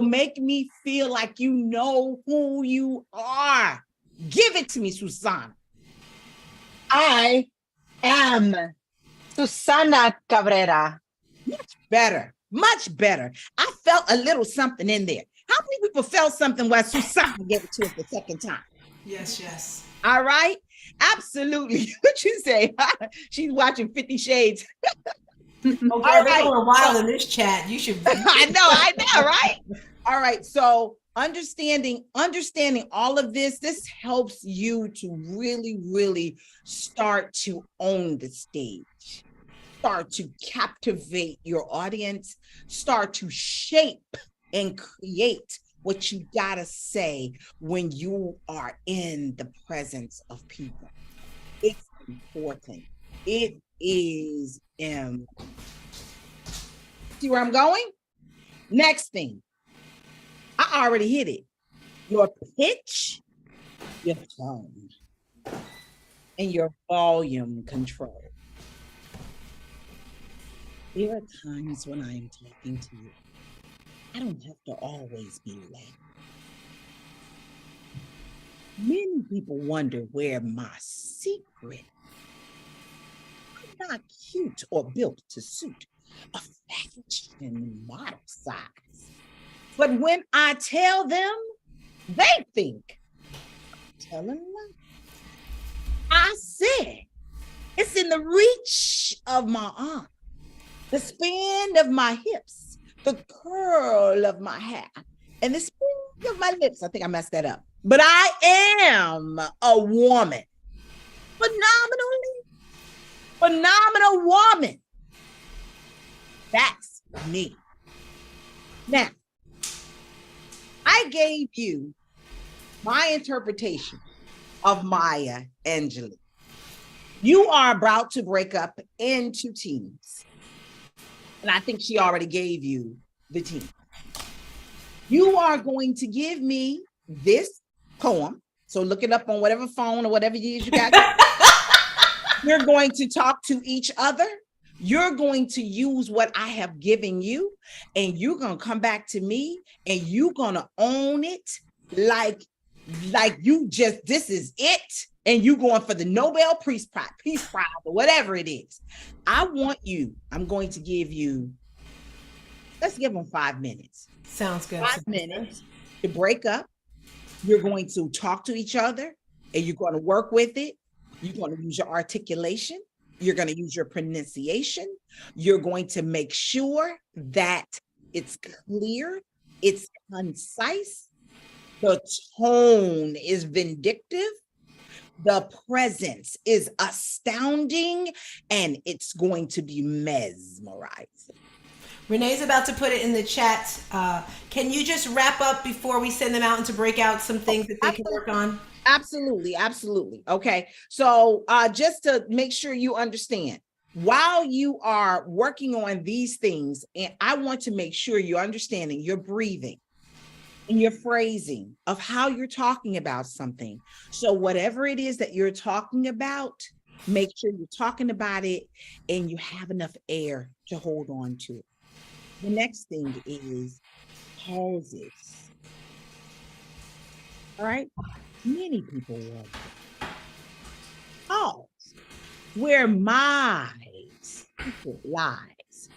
make me feel like you know who you are. Give it to me, Susana.
I am Susana Cabrera.
Much better. I felt a little something in there. How many people felt something while Susana gave it to us the second time?
Yes.
All right. Absolutely. What you say? She's watching 50 Shades.
They're going wild in this chat. You should.
I know, right? All right. So understanding all of this helps you to really, really start to own the stage. start to captivate your audience, start to shape and create what you gotta say when you are in the presence of people. It's important. It is see where I'm going? Next thing, I already hit it. Your pitch, your tone, and your volume control. There are times when I am talking to you, I don't have to always be loud. Many people wonder where my secret. I'm not cute or built to suit a fashion model size. But when I tell them, they think I'm telling them. I said, it's in the reach of my arm, the span of my hips, the curl of my hair, and the spring of my lips. I think I messed that up. But I am a woman. Phenomenal woman. That's me. Now, I gave you my interpretation of Maya Angelou. You are about to break up into teams. And I think she already gave you the team. You are going to give me this poem. So look it up on whatever phone or whatever it is you got. You're going to talk to each other. You're going to use what I have given you, and you're going to come back to me and you're going to own it like you just, this is it. And you going for the Nobel Peace Prize or whatever it is. I'm going to give you, let's give them 5 minutes.
Sounds good.
5 minutes to break up. You're going to talk to each other and you're going to work with it. You're going to use your articulation. You're going to use your pronunciation. You're going to make sure that it's clear, it's concise, the tone is vindictive, the presence is astounding, and it's going to be mesmerizing.
Renee's about to put it in the chat. Can you just wrap up before we send them out and to break out some things that they can work on?
Absolutely. Okay. So just to make sure you understand, while you are working on these things, and I want to make sure you're understanding your breathing and your phrasing of how you're talking about something. So whatever it is that you're talking about, make sure you're talking about it and you have enough air to hold on to it. The next thing is pauses. All right. Many people want pause where my secret lies.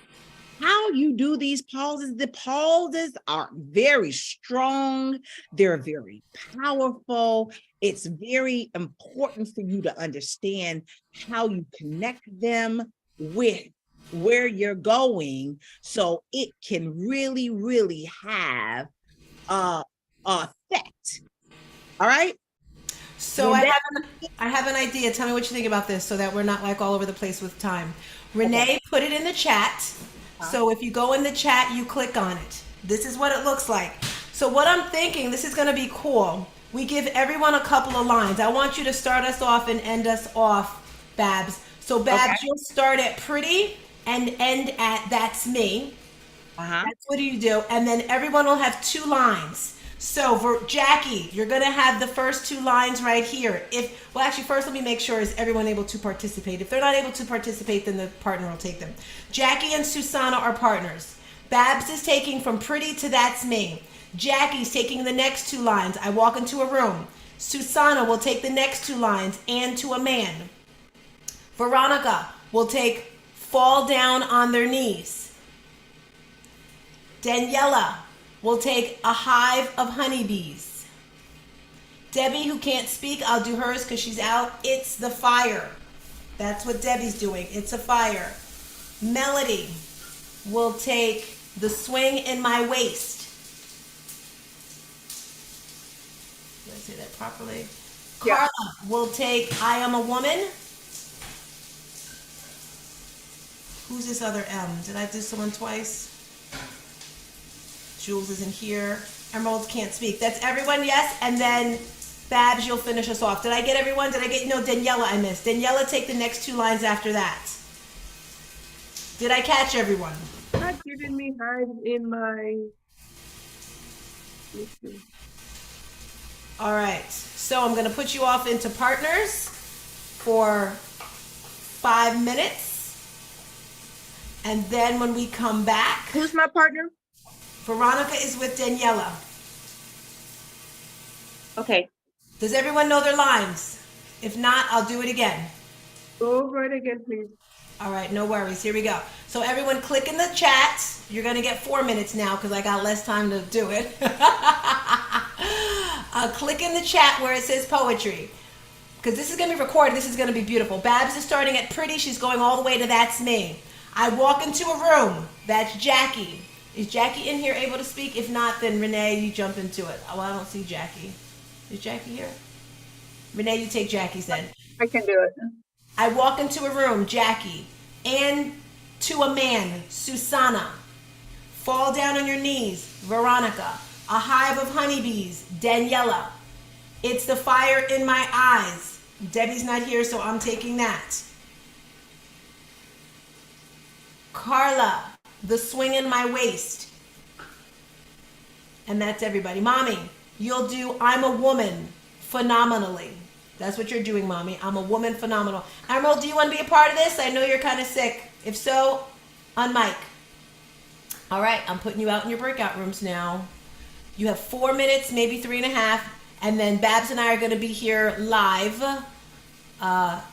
How you do these pauses, the pauses are very strong. They're very powerful. It's very important for you to understand how you connect them with where you're going so it can really, really have an effect. All right.
So I have an idea. Tell me what you think about this so that we're not like all over the place with time. Renee put it in the chat. So if you go in the chat, you click on it. This is what it looks like. So what I'm thinking, this is going to be cool. We give everyone a couple of lines. I want you to start us off and end us off, Babs. So Babs, you'll start at pretty and end at that's me. That's what you do. And then everyone will have 2 lines. So for Jackie, you're going to have the first 2 lines right here. Actually, first let me make sure, is everyone able to participate? If they're not able to participate, then the partner will take them. Jackie and Susanna are partners. Babs is taking from pretty to that's me. Jackie's taking the next 2 lines. I walk into a room. Susanna will take the next 2 lines, and to a man. Veronica will take fall down on their knees. Daniela will take a hive of honeybees. Debbie, who can't speak, I'll do hers because she's out. It's the fire. That's what Debbie's doing. It's a fire. Melody will take the swing in my waist. Did I say that properly?
Yeah.
Carla will take I am a woman. Who's this other M? Did I do someone twice? Jules isn't here. Emerald can't speak. That's everyone, yes? And then Babs, you'll finish us off. Did I get everyone? Did I get, no, Daniela I missed. Daniela, take the next 2 lines after that. Did I catch everyone?
Not giving me hide in my.
All right, so I'm gonna put you off into partners for 5 minutes. And then when we come back.
Who's my partner?
Veronica is with Daniela.
Okay.
Does everyone know their lines? If not, I'll do it again.
Go over it again, please.
All right, no worries. Here we go. So everyone click in the chat. You're going to get 4 minutes now because I got less time to do it. Click in the chat where it says poetry because this is going to be recorded. This is going to be beautiful. Babs is starting at pretty. She's going all the way to that's me. I walk into a room. That's Jackie. Is Jackie in here able to speak? If not, then Renee, you jump into it. Oh, I don't see Jackie. Is Jackie here? Renee, you take Jackie's then.
I can do it.
I walk into a room, Jackie, and to a man, Susanna. Fall down on your knees, Veronica. A hive of honeybees, Daniela. It's the fire in my eyes. Debbie's not here, so I'm taking that. Carla, the swing in my waist. And that's everybody. Mommy, you'll do I'm a woman phenomenally. That's what you're doing, Mommy. I'm a woman phenomenal. Emerald, do you want to be a part of this? I know you're kind of sick. If so, unmic. All right, I'm putting you out in your breakout rooms now. You have 4 minutes, maybe 3.5, and then Babs and I are going to be here live,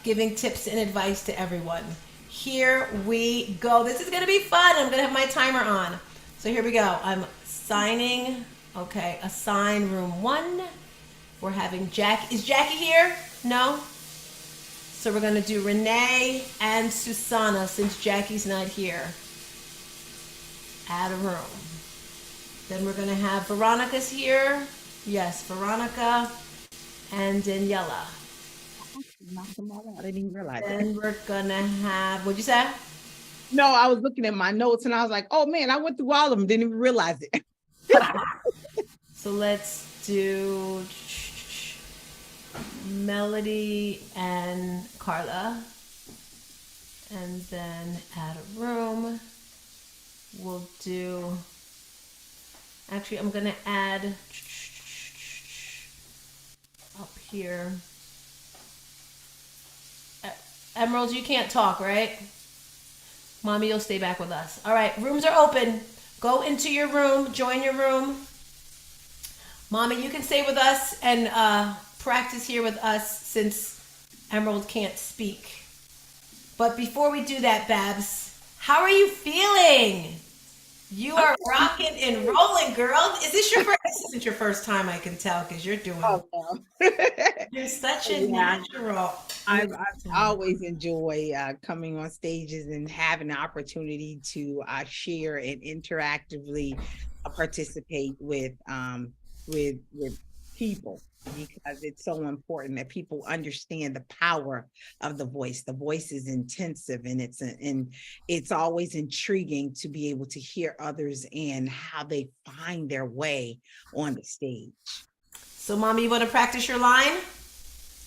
giving tips and advice to everyone. Here we go. This is going to be fun. I'm going to have my timer on. So here we go. I'm signing. Okay, assign room 1. We're having Jack. Is Jackie here? No? So we're going to do Renee and Susanna since Jackie's not here. Add a room. Then we're going to have Veronica's here. Yes, Veronica and Daniela.
Knocked them all out. I didn't even realize it.
Then we're going to have, what'd you say?
No, I was looking at my notes and I was like, oh man, I went through all of them. Didn't even realize it.
So let's do Melody and Carla. And then add a room. We'll do, actually, I'm going to add up here. Emerald, you can't talk, right? Mommy, you'll stay back with us. All right, rooms are open. Go into your room, join your room. Mommy, you can stay with us and practice here with us since Emerald can't speak. But before we do that, Babs, how are you feeling? You are rocking and rolling, girl. Is this your first? This isn't your first time, I can tell, because you're doing.
Oh, no.
You're such a natural.
I always enjoy coming on stages and having the opportunity to share and interactively participate with people, because it's so important that people understand the power of the voice. The voice is intensive, and it's always intriguing to be able to hear others and how they find their way on the stage.
So, Mommy, you want to practice your line?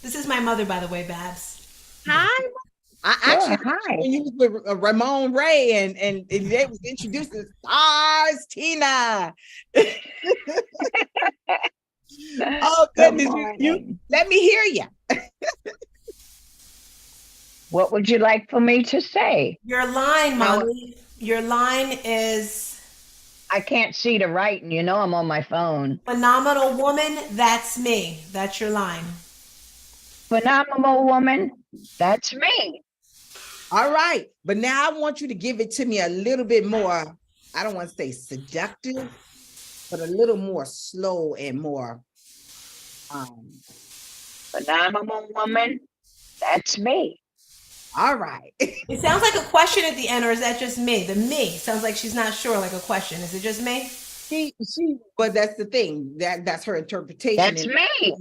This is my mother, by the way, Babs.
Hi. Hi. When you was with Ramon Ray and they was introducing Stars Tina. Oh goodness, you let me hear you.
What would you like for me to say?
Your line, Mommy. Your line is,
I can't see the writing, you know I'm on my phone.
phenomenal woman, that's me. That's your line.
Phenomenal woman, that's me.
All right, but now I want you to give it to me a little bit more, I don't want to say seductive, but a little more slow and more
phenomenal woman, that's me.
All right.
It sounds like a question at the end, or is that just me? The me sounds like she's not sure, like a question. Is it just me?
She but that's the thing. That's her interpretation.
That's me.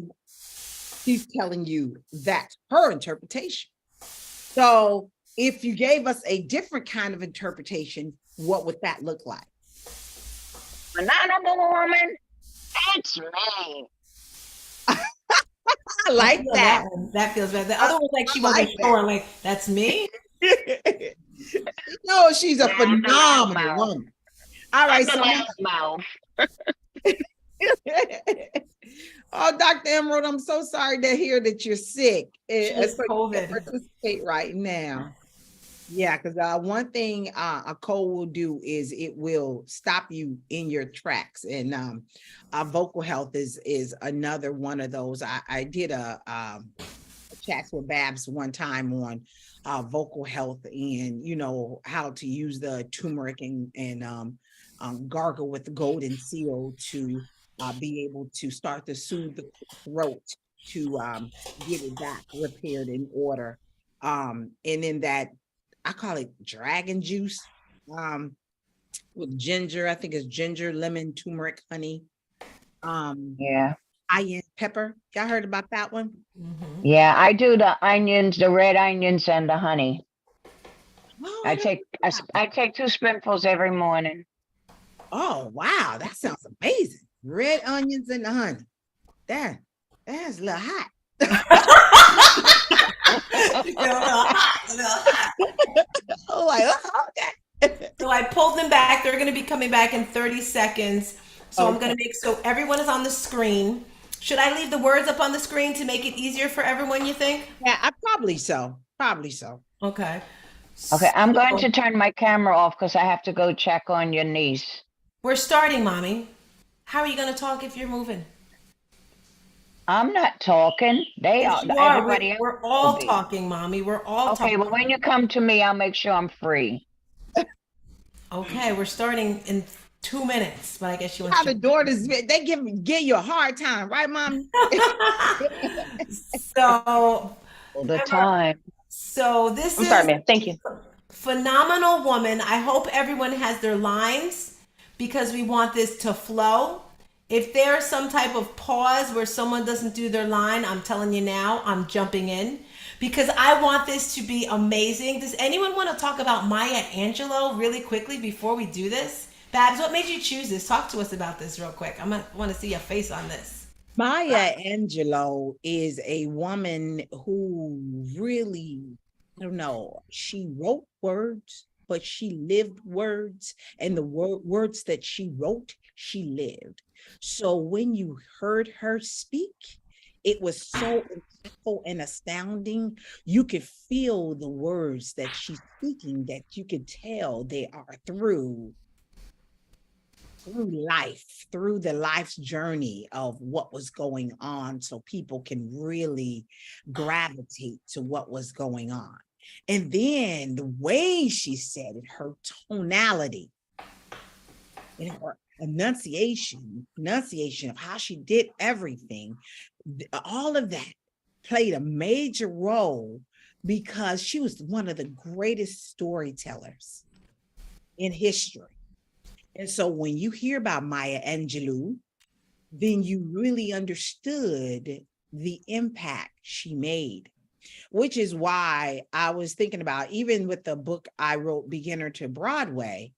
She's telling you that's her interpretation. So if you gave us a different kind of interpretation, what would that look like?
Phenomenal woman, it's me.
I like
feel
that.
one. That feels better. The other one's like she wasn't
like
sure. Like, that's me.
No, she's a
Yeah, I'm the
phenomenal
loudmouth.
woman. All right, so
Mouth.
oh, Dr. Emerald, I'm so sorry to hear that you're sick.
has
So you can't
COVID.
participate right now. Yeah, because one thing a cold will do is it will stop you in your tracks, and vocal health is another one of those. I did a chat with Babs one time on vocal health, and you know how to use the turmeric and gargle with the golden seal to be able to start to soothe the throat to get it back repaired in order. And then that I call it dragon juice with ginger. I think it's ginger, lemon, turmeric, honey.
Yeah.
Cayenne pepper. Y'all heard about that one?
Mhm.
Yeah, I do the onions, the red onions and the honey.
Oh,
I take 2 spoonfuls every morning.
oh wow, that sounds amazing. Red onions and the honey. That's a little hot. Oh, like, okay.
So I pulled them back. They're going to be coming back in 30 seconds. So I'm going
Okay.
to make so everyone is on the screen. Should I leave the words up on the screen to make it easier for everyone, you think?
Yeah, I probably so. Probably so.
Okay.
Okay, I'm going
So
to turn my camera off because I have to go check on your niece.
we're starting, Mommy. How are you going to talk if you're moving?
I'm not talking. They
Yes,
are.
you are.
Everybody else
We're
will
all
be.
talking, Mommy. We're all
Okay,
talking.
well, when you come to me, I'll make sure I'm free.
Okay, we're starting in 2 minutes, but I guess you want
How
to.
the daughters, they give you a hard time, right, Mom?
So
All the time.
So this
I'm
is
sorry, ma'am. Thank you.
phenomenal woman. I hope everyone has their lines because we want this to flow. If there's some type of pause where someone doesn't do their line, I'm telling you now, I'm jumping in because I want this to be amazing. Does anyone want to talk about Maya Angelou really quickly before we do this? Babs, what made you choose this? Talk to us about this real quick. I want to see your face on this.
Maya Angelou is a woman who really, I don't know, she wrote words, but she lived words, and the words that she wrote, she lived. So when you heard her speak, it was so impactful and astounding. You could feel the words that she's speaking, that you could tell they are through life, through the life's journey of what was going on, so people can really gravitate to what was going on. And then the way she said it, her tonality and her enunciation of how she did everything, all of that played a major role because she was one of the greatest storytellers in history. And so when you hear about Maya Angelou, then you really understood the impact she made, which is why I was thinking about, even with the book I wrote, Beginner to Broadway,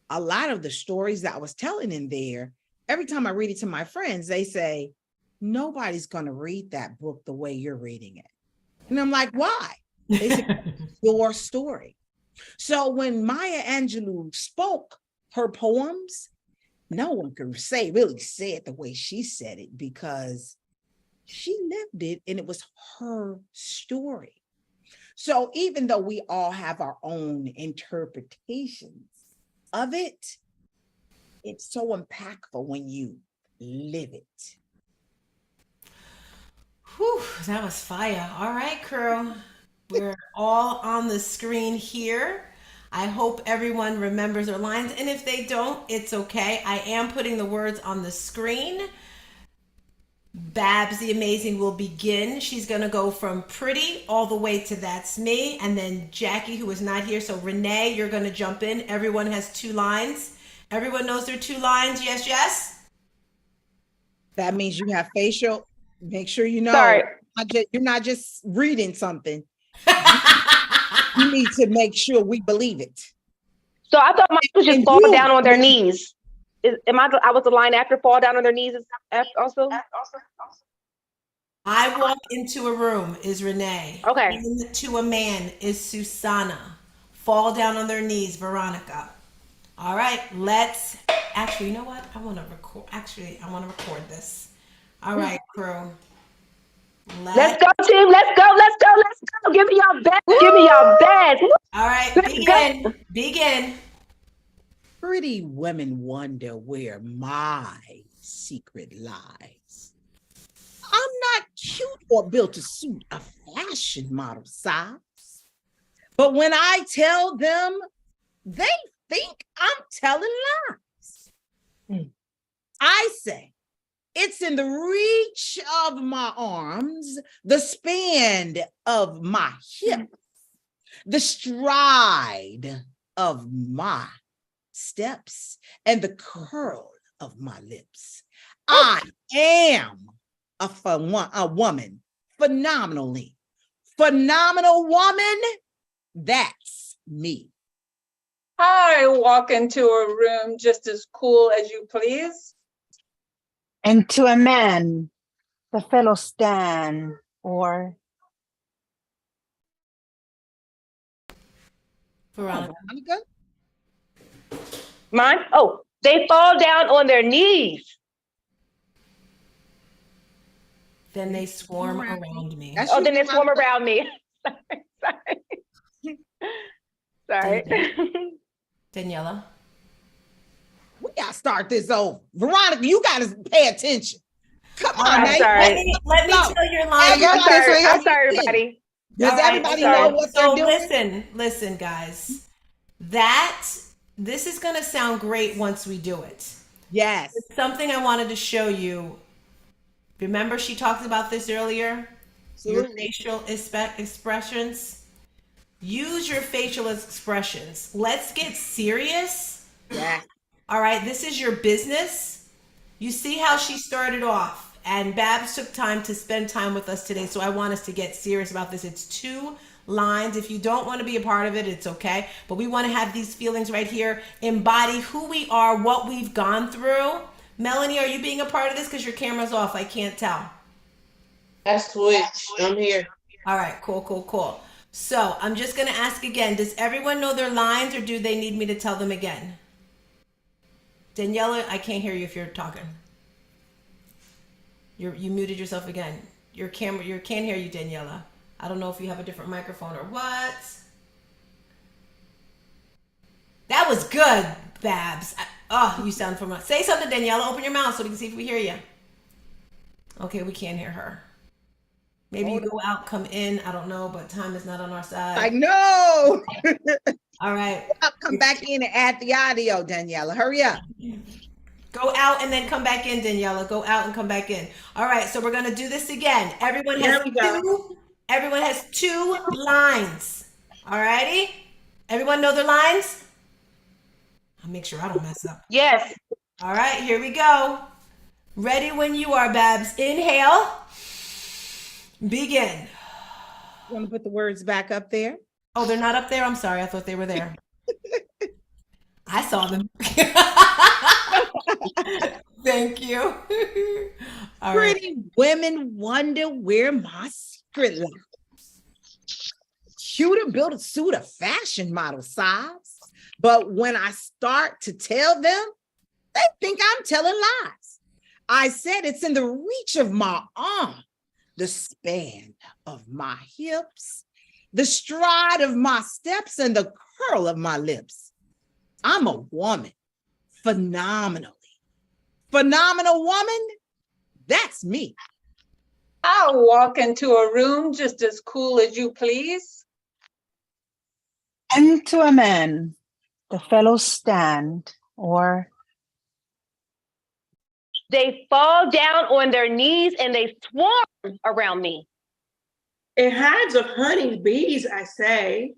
a lot of the stories that I was telling in there, every time I read it to my friends, they say, nobody's going to read that book the way you're reading it. And I'm like, why? They said, your story. So when Maya Angelou spoke her poems, no one could really say it the way she said it because she lived it and it was her story. So even though we all have our own interpretations of it, it's so impactful when you live it.
Whew, that was fire. All right, crew. We're all on the screen here. I hope everyone remembers their lines. And if they don't, it's okay. I am putting the words on the screen. Babs the Amazing will begin. She's going to go from pretty all the way to that's me. And then Jackie, who is not here. So Renee, you're going to jump in. Everyone has 2 lines. Everyone knows their 2 lines. Yes, yes.
That means you have facial. Make sure you know.
Sorry.
You're not just reading something. You need to make sure we believe it.
So I thought mine was just
And
fall
you
down on their
believe it.
knees. I was the line after fall down on their knees also?
I walk into a room is Renee.
Okay.
To a man is Susanna. Fall down on their knees, Veronica. All right, actually, you know what? I want to record this. All right, crew.
Let's go, team. Let's go. Let's go. Let's go. Give me your best. Give me your best.
All right, begin.
Pretty women wonder where my secret lies. I'm not cute or built to suit a fashion model size. But when I tell them, they think I'm telling lies. I say, it's in the reach of my arms, the span of my hip, the stride of my steps, and the curl of my lips. I am a woman, phenomenal woman. That's me.
I walk into a room just as cool as you please.
And to a man, the fellow stand or
Veronica.
Mine? Oh, they fall down on their knees.
Then they swarm around me.
Then they swarm around me. Sorry.
Daniela.
We gotta start this over. Veronica, you gotta pay attention. Come on,
I'm
Nate.
sorry.
Let me tell your line.
I'm sorry, everybody.
Does everybody know what they're doing?
Listen, guys. This is gonna sound great once we do it.
Yes.
It's something I wanted to show you. Remember, she talked about this earlier. Your facial expressions. Use your facial expressions. Let's get serious.
Yeah.
All right, this is your business. You see how she started off, and Babs took time to spend time with us today, so I want us to get serious about this. It's 2 lines. If you don't want to be a part of it, it's okay, but we want to have these feelings right here, embody who we are, what we've gone through. Melanie, are you being a part of this? Because your camera's off. I can't tell.
I switched. I'm here.
All right, cool. So I'm just going to ask again, does everyone know their lines, or do they need me to tell them again? Daniela, I can't hear you if you're talking. You muted yourself again. Your camera, can't hear you, Daniela. I don't know if you have a different microphone or what. That was good, Babs. You sound familiar. Say something, Daniela. Open your mouth so we can see if we hear you. Okay, we can't hear her. Maybe you go out, come in. I don't know, but time is not on our side.
I know.
All right.
Come back in and add the audio, Daniela. Hurry up.
Go out and then come back in, Daniela. Go out and come back in. All right, so we're going to do this again. Everyone has 2 lines. All righty? Everyone know their lines? I'll make sure I don't mess up.
Yes.
All right, here we go. Ready when you are, Babs. Inhale. Begin.
You want to put the words back up there?
Oh, they're not up there? I'm sorry. I thought they were there. I saw them. Thank you. All
Pretty women wonder where my secret lies. Cuter built a suit of fashion model size. But when I start to tell them, they think I'm telling lies. I said it's in the reach of my arm, the span of my hips, the stride of my steps, and the curl of my lips. I'm a woman, phenomenal woman. That's me.
I'll walk into a room just as cool as you please.
and to a man, the fellow stand or
they fall down on their knees and they swarm around me.
A hives of honey bees, I say.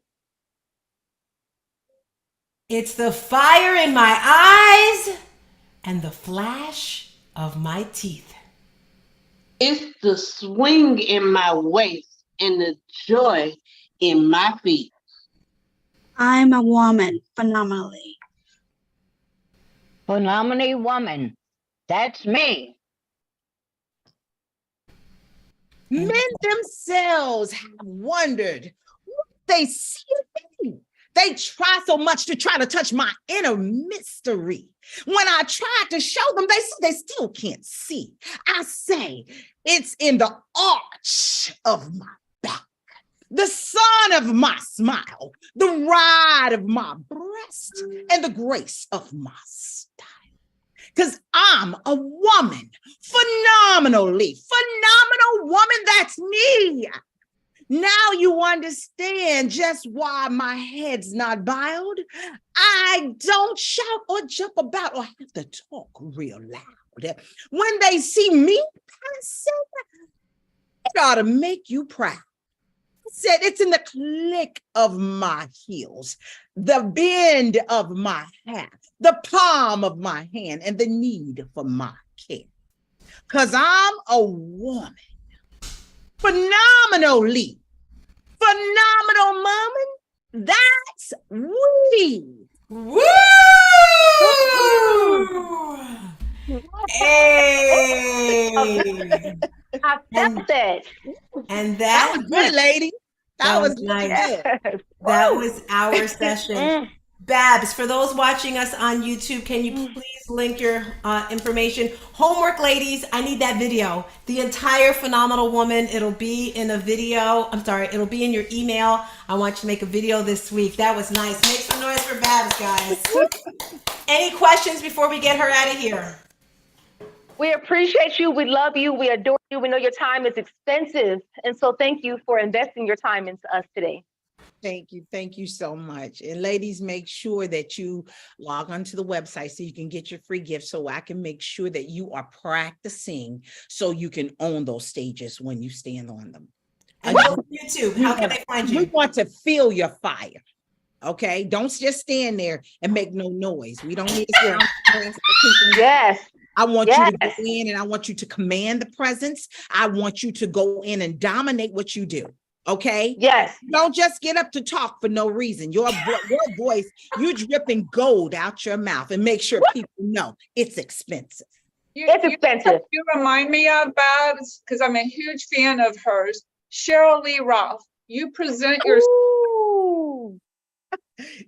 It's the fire in my eyes and the flash of my teeth.
It's the swing in my waist and the joy in my feet.
I'm a woman, phenomenally.
Phenomenal woman. That's me.
Men themselves have wondered what they see in me. They try so much to try to touch my inner mystery. When I try to show them, they still can't see. I say it's in the arch of my back, the sun of my smile, the ride of my breast, and the grace of my style. Because I'm a woman, phenomenal woman, that's me. Now you understand just why my head's not bowed. I don't shout or jump about or have to talk real loud. When they see me passing, it ought to make you proud. I said it's in the click of my heels, the bend of my hat, the palm of my hand, and the need for my care. Because I'm a woman. Phenomenal woman. That's we.
Woo! Hey!
I felt it.
And
That was good, lady. That was
nice.
good.
That was our session. Babs, for those watching us on YouTube, can you please link your information? Homework, ladies, I need that video. The entire Phenomenal Woman, it'll be in a video. I'm sorry, it'll be in your email. I want you to make a video this week. That was nice. Make some noise for Babs, guys. Any questions before we get her out of here?
We appreciate you. We love you. We adore you. We know your time is expensive. And so thank you for investing your time into us today.
Thank you. Thank you so much. And ladies, make sure that you log onto the website so you can get your free gift, so I can make sure that you are practicing so you can own those stages when you stand on them.
And YouTube, how can they find you?
We want to feel your fire. Okay. Don't just stand there and make no noise. We don't need to
Yes.
I want you to go in and I want you to command the presence. I want you to go in and dominate what you do. Okay.
Yes.
Don't just get up to talk for no reason. Your voice, you're dripping gold out your mouth, and make sure people know it's expensive.
It's expensive.
You remind me of, Babs, because I'm a huge fan of hers. Cheryl Lee Roth. You present your.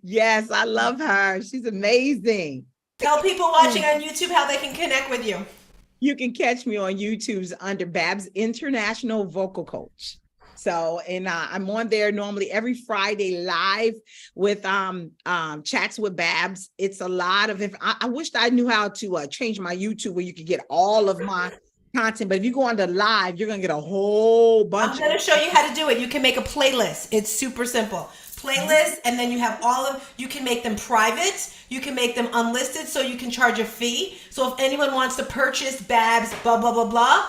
Yes, I love her. She's amazing.
Tell people watching on YouTube how they can connect with you.
You can catch me on YouTube's under Babs International Vocal Coach. So, and I'm on there normally every Friday live with chats with Babs. It's a lot of, I wished I knew how to change my YouTube where you could get all of my content, but if you go on the live, you're going to get a whole bunch.
I'm going to show you how to do it. You can make a playlist. It's super simple. Playlist, and then you have you can make them private, you can make them unlisted, so you can charge a fee. So if anyone wants to purchase Babs, blah, blah, blah, blah,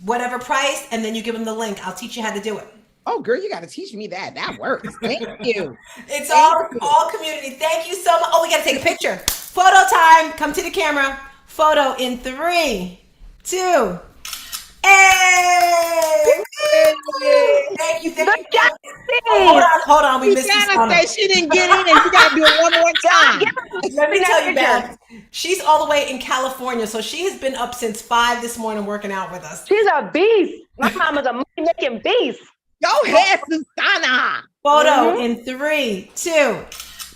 whatever price, and then you give them the link. I'll teach you how to do it.
Oh, girl, you got to teach me that. That works. Thank you.
It's all community. Thank you so much. Oh, we got to take a picture. Photo time. Come to the camera. Photo in 3, 2. Hey! Thank you. Hold on. We missed this.
She didn't get in, and you got to do it one more time.
Let me tell you, Babs. She's all the way in California, so she has been up since 5 this morning working out with us.
She's a beast. My mama's a money-making beast.
Go ahead, Susana.
Photo in 3, 2.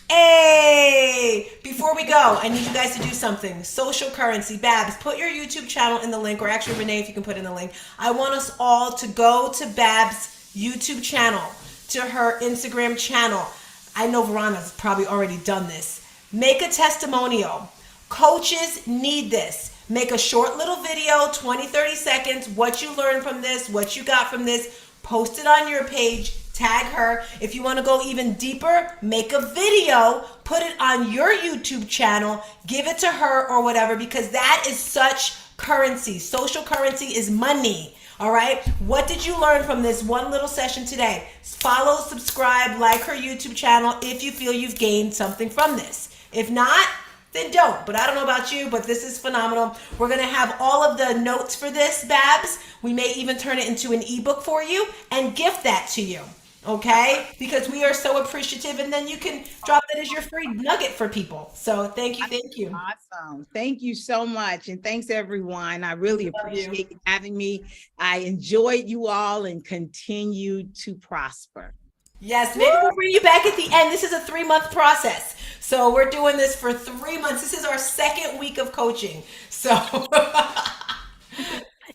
Hey, before we go, I need you guys to do something. Social currency. Babs, put your YouTube channel in the link, or actually Renee, if you can put in the link. I want us all to go to Babs' YouTube channel, to her Instagram channel. I know Veronica's probably already done this. Make a testimonial. Coaches need this. Make a short little video, 20, 30 seconds, what you learned from this, what you got from this. Post it on your page. Tag her. If you want to go even deeper, make a video, put it on your YouTube channel, give it to her or whatever, because that is such currency. Social currency is money. All right. What did you learn from this one little session today? Follow, subscribe, like her YouTube channel if you feel you've gained something from this. If not, then don't. But I don't know about you, but this is phenomenal. We're going to have all of the notes for this, Babs. We may even turn it into an ebook for you and gift that to you. Okay, because we are so appreciative, and then you can drop that as your free nugget for people. So thank you, thank you.
Awesome. Thank you so much. And thanks everyone. I really appreciate you having me. I enjoyed you all and continue to prosper.
Yes, maybe we'll bring you back at the end. This is a 3-month process. So we're doing this for 3 months. This is our 2nd week of coaching. So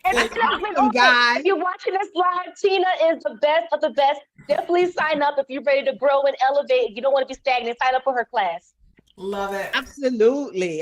And
awesome, guys.
if you're watching us live, Tina is the best of the best. Definitely sign up if you're ready to grow and elevate. You don't want to be stagnant. Sign up for her class.
love it.
Absolutely. Absolutely.